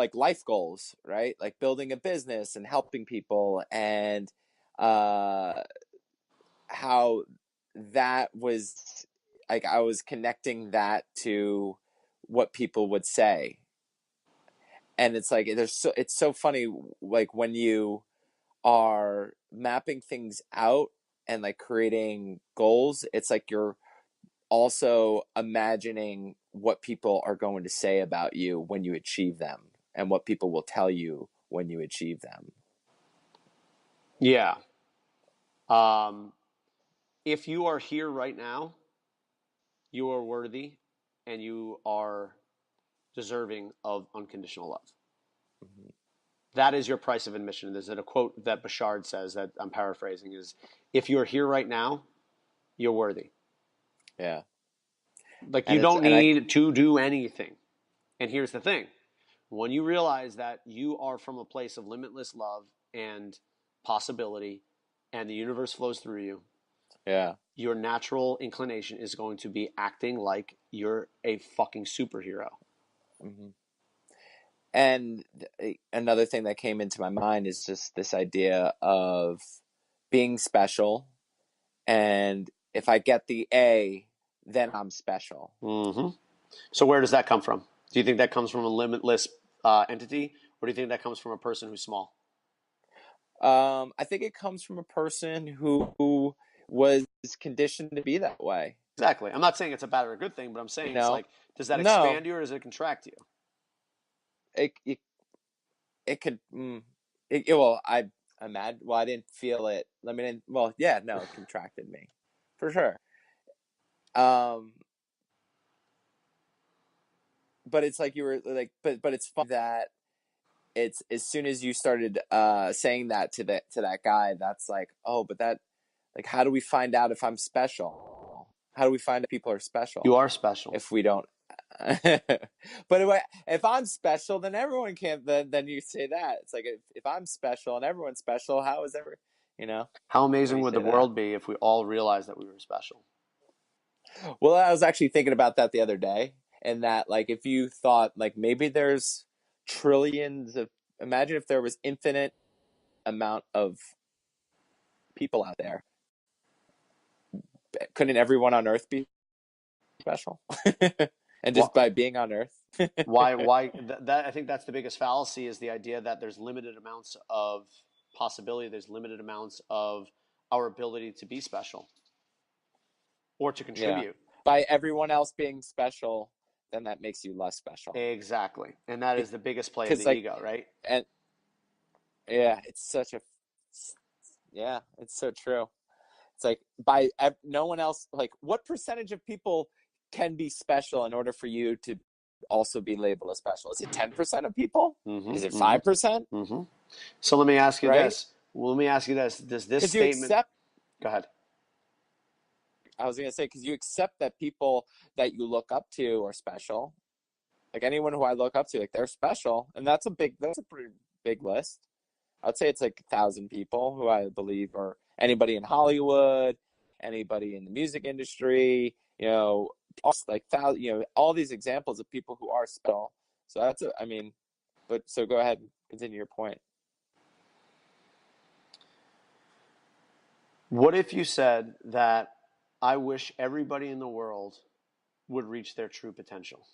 goals, right? Like building a business and helping people, and uh how that was, like, I was connecting that to what people would say. And it's like it's so funny, like when you are mapping things out and like creating goals, it's like you're also imagining what people are going to say about you when you achieve them, and what people will tell you when you achieve them. Yeah. If you are here right now, you are worthy and you are deserving of unconditional love. Mm-hmm. That is your price of admission. There's a quote that Bashard says that I'm paraphrasing is, if you're here right now, you're worthy. Yeah. Like you And it's, don't and I, need to do anything. And here's the thing. When you realize that you are from a place of limitless love and possibility and the universe flows through you, yeah. your natural inclination is going to be acting like you're a fucking superhero. Mm-hmm. And another thing that came into my mind is just this idea of being special. And if I get the A, then I'm special. Mm-hmm. So where does that come from? Do you think that comes from a limitless entity, or do you think that comes from a person who's small? I think it comes from a person who was conditioned to be that way. Exactly. I'm not saying it's a bad or a good thing, but I'm You saying it's know, like, does that no, expand you or does it contract you? it it could. Well, I imagine. Well, I didn't feel it. I mean, well, yeah, no, it contracted me for sure. Um, but it's like you were like, but it's fun that it's as soon as you started saying that to that guy, that's like, oh, but that, like, how do we find out if I'm special? How do we find out people are You special are special. if we don't? But if I'm special, then everyone can. Then you say that it's like, if I'm special and everyone's special, how is ever, you know? How How do amazing you would the say that? world be if we all realized that we were special? Well, I was actually thinking about that the other day, and that, like, if you thought, like, maybe there's trillions of, imagine if there was infinite amount of people out there, couldn't everyone on Earth be special? And just by being on Earth. That I think that's the biggest fallacy, is the idea that there's limited amounts of possibility, there's limited amounts of our ability to be special or to Yeah. contribute. By everyone else being special, then that makes you less special. Exactly. And that is the biggest play of Because, the like, ego, right? and yeah, it's such a, yeah, it's so true. It's like, by no one else, like, what percentage of people can be special in order for you to also be labeled as special? Is it 10% of people? Is it Mm-hmm, 5%? mm-hmm, mm-hmm. So let me ask you Right? this. Well, let me ask you this. Does this Because you statement, accept, go ahead. I was going to say, because you accept that people that you look up to are special. Like, anyone who I look up to, like, they're special. And that's a pretty big list. I'd say it's like 1,000 people who I believe are, anybody in Hollywood, anybody in the music industry, like, all these examples of people who are special. So I mean, but so go ahead and continue your point. What if you said that I wish everybody in the world would reach their true potential?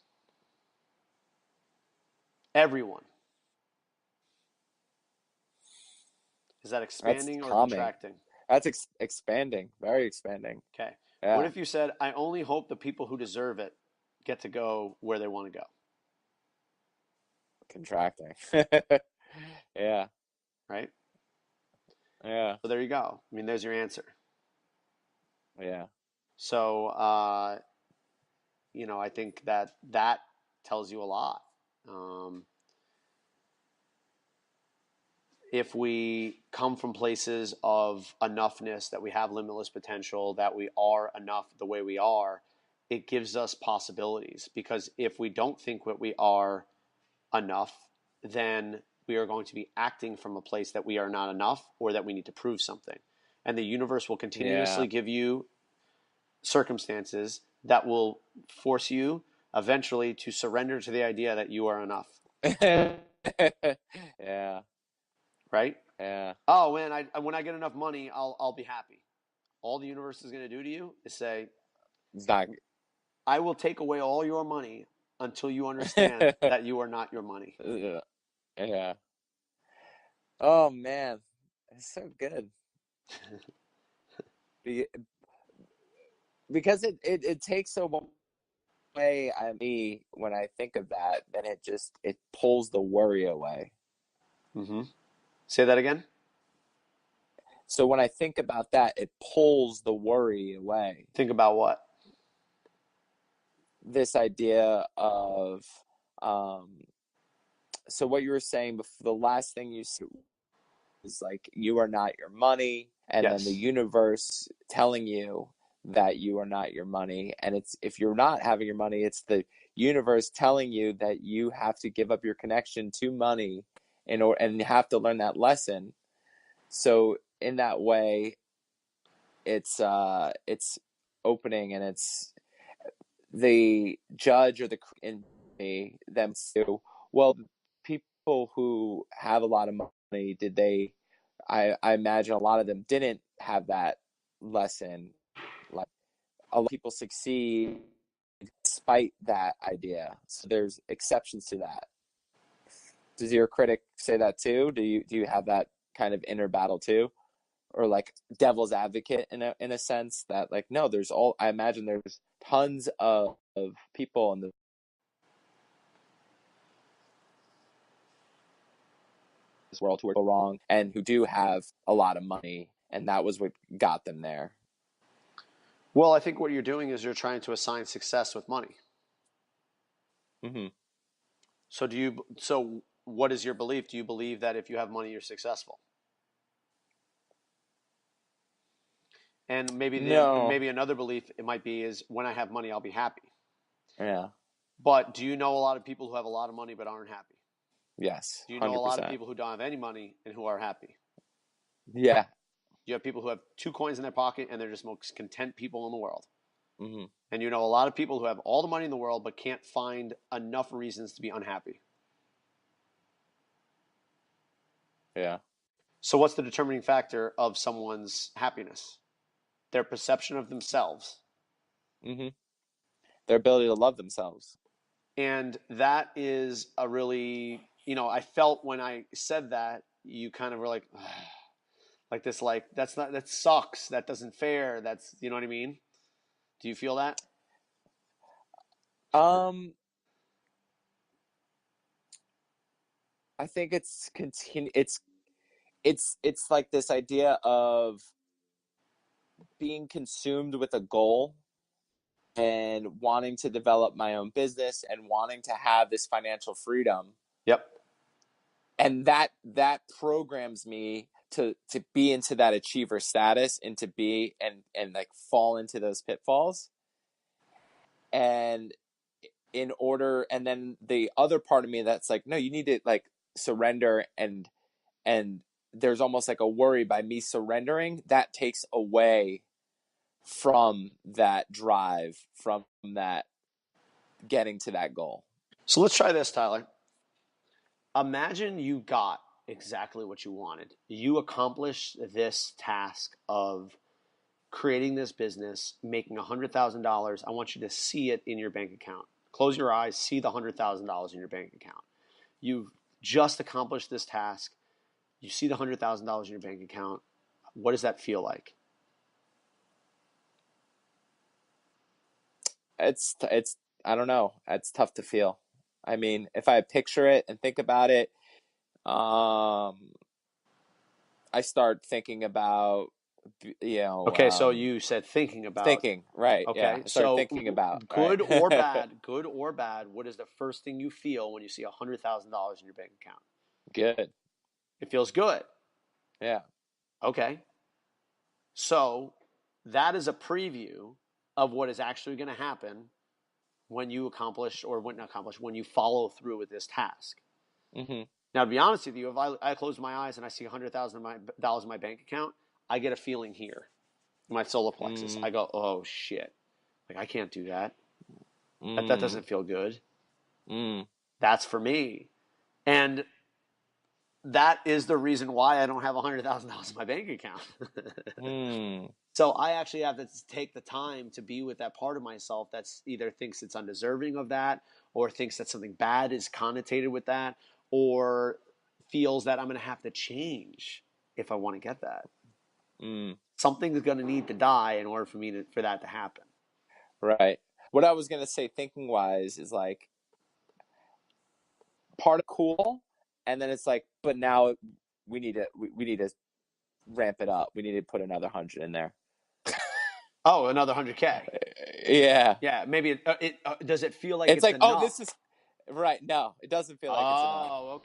Everyone. Is that That's expanding or calming. contracting? That's expanding, very expanding. Okay. What Yeah, if you said, I only hope the people who deserve it get to go where they want to go? contracting. Yeah, Right? yeah, So there you go. I mean, there's your answer. yeah, So, I think that tells you a lot. Um, if we come from places of enoughness, that we have limitless potential, that we are enough the way we are, it gives us possibilities. Because if we don't think that we are enough, then we are going to be acting from a place that we are not enough or that we need to prove something. And the universe will yeah. continuously give you circumstances that will force you eventually to surrender to the idea that you are enough. Yeah, Right? yeah. Oh man, when I get enough money, I'll be happy. All the universe is going to do to you is say, It's not. I will take away all your money until you understand that you are not your money. Yeah. Oh man, it's so good. Be- Because it takes so much away me when I think of that, then it pulls the worry away. Mm-hmm. Say that again. So when I think about that, it pulls the worry away. Think about what? This idea of um so what you were saying before, the last thing you said is like you are not your money, and then the Yes. universe telling you that you are not your money. And it's, if you're not having your money, it's the universe telling you that you have to give up your connection to money and you have to learn that lesson. So in that way, it's opening, and it's the judge or the in me them to, well, people who have a lot of money, did they, I imagine a lot of them didn't have that lesson. Like, a lot of people succeed despite that idea, so there's exceptions to that. Does your critic say that too? Do you have that kind of inner battle too, or like devil's advocate in a sense that, like, no, there's all, I imagine there's tons of people in the this world who are wrong and who do have a lot of money, and that was what got them there. Well, I think what you're doing is you're trying to assign success with money. Mm-hmm. So what is your belief? Do you believe that if you have money, you're successful? And No. maybe another belief it might be is when I have money, I'll be happy. Yeah. But do you know a lot of people who have a lot of money but aren't happy? Yes. Do you know a lot of 100%. people who don't have any money and who are happy? Yeah. You have people who have 2 coins in their pocket and they're just most content people in the world. Mm-hmm. And you know a lot of people who have all the money in the world but can't find enough reasons to be unhappy. Yeah. So what's the determining factor of someone's happiness? Their perception of themselves. Mm-hmm. Their ability to love themselves. And that is a really, I felt when I said that, you kind of were like this, like, that sucks. That doesn't fair. That's, you know what I mean? Do you feel that? Um, I think it's like this idea of being consumed with a goal and wanting to develop my own business and wanting to have this financial freedom, Yep. and that programs me to be into that achiever status and to be and like fall into those pitfalls. And in order, and then the other part of me that's like, no, you need to like surrender, and there's almost like a worry by me surrendering that takes away from that drive, from that getting to that goal. So let's try this, Tyler. Imagine you got exactly what you wanted. You accomplished this task of creating this business, making $100,000. I want you to see it in your bank account. Close your eyes, see the $100,000 in your bank account. You've just accomplished this task. You see the $100,000 in your bank account. What does that feel like? It's I don't know. It's tough to feel. I mean, if I picture it and think about it, I start thinking about, Okay, so you said thinking about. thinking, right? Yeah, Okay, I start so thinking about, right? good or bad, what is the first thing you feel when you see $100,000 in your bank account? Good. It feels good. Yeah. Okay, so that is a preview of what is actually going to happen when you accomplish, or when not accomplish, when you follow through with this task. Mm-hmm. Now, to be honest with you, if I close my eyes and I see $100,000 in my bank account, I get a feeling here, in my solar plexus. I go, oh shit, like I can't do that. That doesn't feel good. That's for me, and that is the reason why I don't have $100,000 in my bank account. So I actually have to take the time to be with that part of myself that's either thinks it's undeserving of that, or thinks that something bad is connotated with that, or feels that I'm going to have to change if I want to get that. Something's going to need to die in order for that to happen. Right. What I was gonna say, thinking wise, is like part of cool, and then it's like, but now we need to ramp it up. We need to put another 100 in there. Oh, another 100K. Yeah. Yeah, maybe does it feel like It's it's like, oh, enough? this is right. No, it doesn't feel like it's enough. Oh,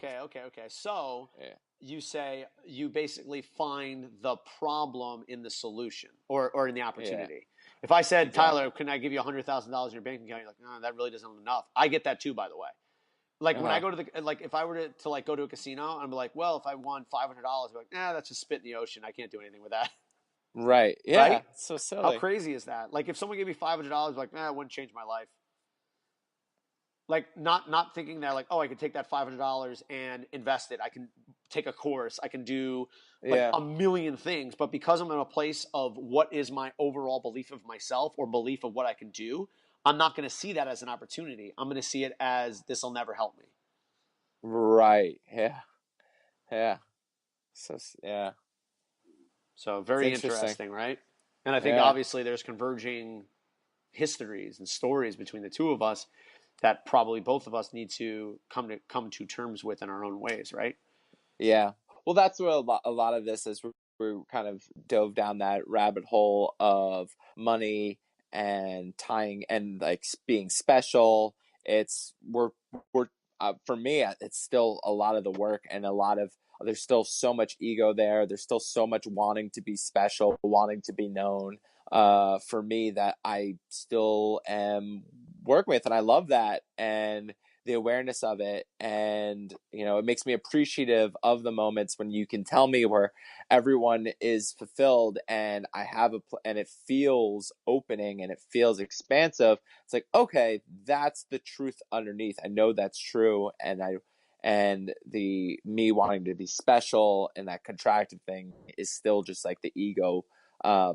okay. So Yeah. you say you basically find the problem in the solution, or in the opportunity. If I said, Exactly. Tyler, can I give you $100,000 in your bank account? You're like, no, that really doesn't enough. I get that too, by the way. Like when I go to if I were to like go to a casino, I'm like, well, if I won $500, I'm like, that's just spit in the ocean. I can't do anything with that. Right. Yeah. Right? It's so silly. How crazy is that? Like if someone gave me $500, like, it wouldn't change my life. Like not thinking that like, oh, I could take that $500 and invest it. I can take a course. I can do like a million things. But because I'm in a place of what is my overall belief of myself, or belief of what I can do, I'm not going to see that as an opportunity. I'm going to see it as, this will never help me. Right. Yeah. Yeah. So yeah. So very interesting. interesting, right? And I think obviously there's converging histories and stories between the two of us that probably both of us need to come to terms with in our own ways, right? Yeah. Well, that's where a lot of this is. We kind of dove down that rabbit hole of money and tying and like being special. We're for me, it's still a lot of the work, and there's still so much ego there. There's still so much wanting to be special, wanting to be known. For me, that I still am working with, and I love that, and the awareness of it. And it makes me appreciative of the moments when you can tell me where everyone is fulfilled, and I have and it feels opening and it feels expansive. It's like, okay, that's the truth underneath. I know that's true, and the me wanting to be special and that contracted thing is still just like the ego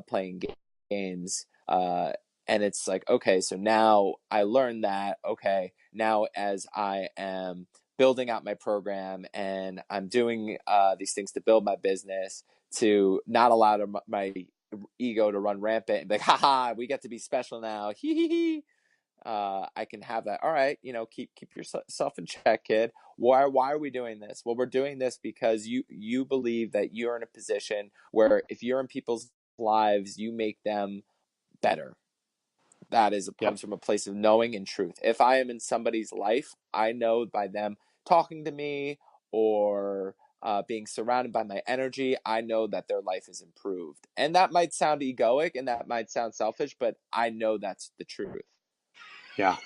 playing games. And it's like, okay, so now I learned that, okay, now as I am building out my program and I'm doing these things to build my business, to not allow my ego to run rampant and be like, haha, we get to be special now. Hee hee hee. I can have that. All right, keep yourself in check, kid. Why are we doing this? Well, we're doing this because you believe that you're in a position where if you're in people's lives, you make them better. That comes from a place of knowing and truth. If I am in somebody's life, I know by them talking to me or being surrounded by my energy, I know that their life is improved. And that might sound egoic and that might sound selfish, but I know that's the truth. Yeah.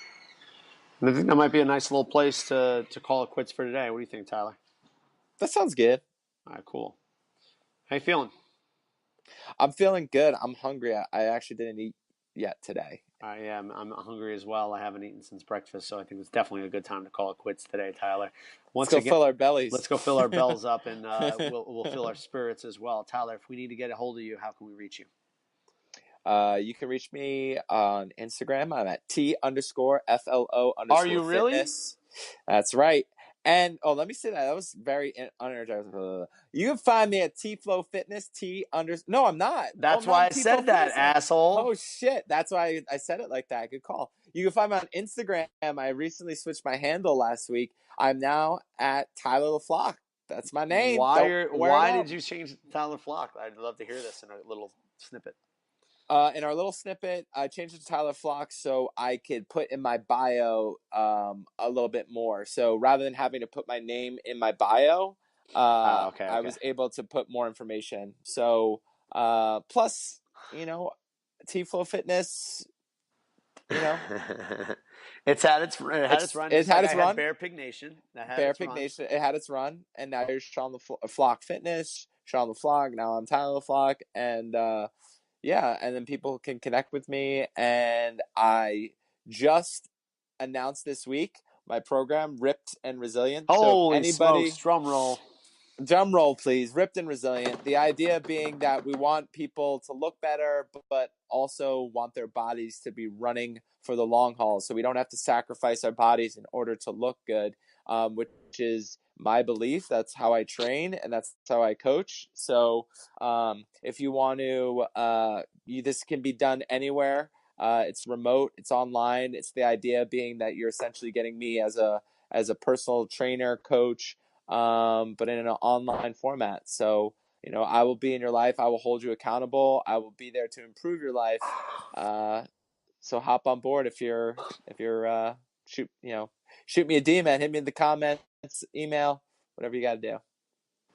And I think that might be a nice little place to call it quits for today. What do you think, Tyler? That sounds good. All right, cool. How you feeling? I'm feeling good. I'm hungry. I actually didn't eat yet today. I am. I'm hungry as well. I haven't eaten since breakfast, so I think it's definitely a good time to call it quits today, Tyler. Let's go fill our bellies. Let's go fill our bells up, and we'll fill our spirits as well. Tyler, if we need to get a hold of you, how can we reach you? You can reach me on Instagram. I'm at T_FLO_fitness. Are you really? That's right. And let me say that was very unenergetic. You can find me at T-Flow Fitness. No, I'm not. That's I'm not why I T-Flow said that, Fitness. asshole. Oh shit! That's why I said it like that. Good call. You can find me on Instagram. I recently switched my handle last week. I'm now at Tyler LaFlock. That's my name. Don't wear it Why out. did you change Tyler Flock? I'd love to hear this in a little snippet. In our little snippet, I changed it to Tyler Flock so I could put in my bio a little bit more. So rather than having to put my name in my bio, Okay. I was able to put more information. So plus, T-Flow Fitness, It's had its run. it Just had like I its had run. Bear Pig Nation. That had Bear its Pig run. Nation, it had its run, and now here's Sean Flock Fitness, Sean LaFlock. Now I'm Tyler LaFlock, and yeah, and then people can connect with me. And I just announced this week my program, Ripped and Resilient. So if Holy smokes! anybody, Drum roll. drum roll, please, Ripped and Resilient. The idea being that we want people to look better, but also want their bodies to be running for the long haul. So we don't have to sacrifice our bodies in order to look good, which is my belief. That's how I train and that's how I coach. So if you want to, this can be done anywhere. It's remote, it's online. It's the idea being that you're essentially getting me as a personal trainer, coach, but in an online format. So, I will be in your life. I will hold you accountable. I will be there to improve your life. So hop on board if you're shoot me a DM, hit me in the comments, email, whatever you got to do.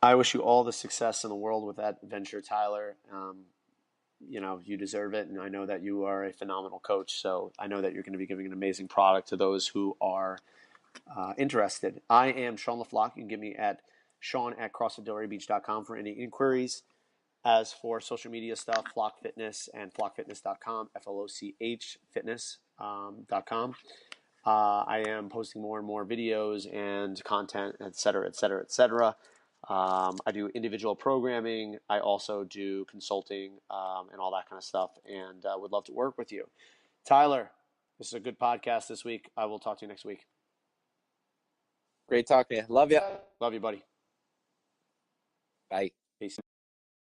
I wish you all the success in the world with that venture, Tyler. You deserve it, and I know that you are a phenomenal coach. So I know that you're going to be giving an amazing product to those who are interested. I am Sean LaFlock. You can get me at Sean@CrossFitDelraryBeach.com for any inquiries. As for social media stuff, Flock Fitness and FlockFitness.com, FLOCH Fitness.com. I am posting more and more videos and content, et cetera, et cetera, et cetera. I do individual programming. I also do consulting and all that kind of stuff, and would love to work with you. Tyler, this is a good podcast this week. I will talk to you next week. Great talking to you. Love you. Love you, buddy. Bye. Peace.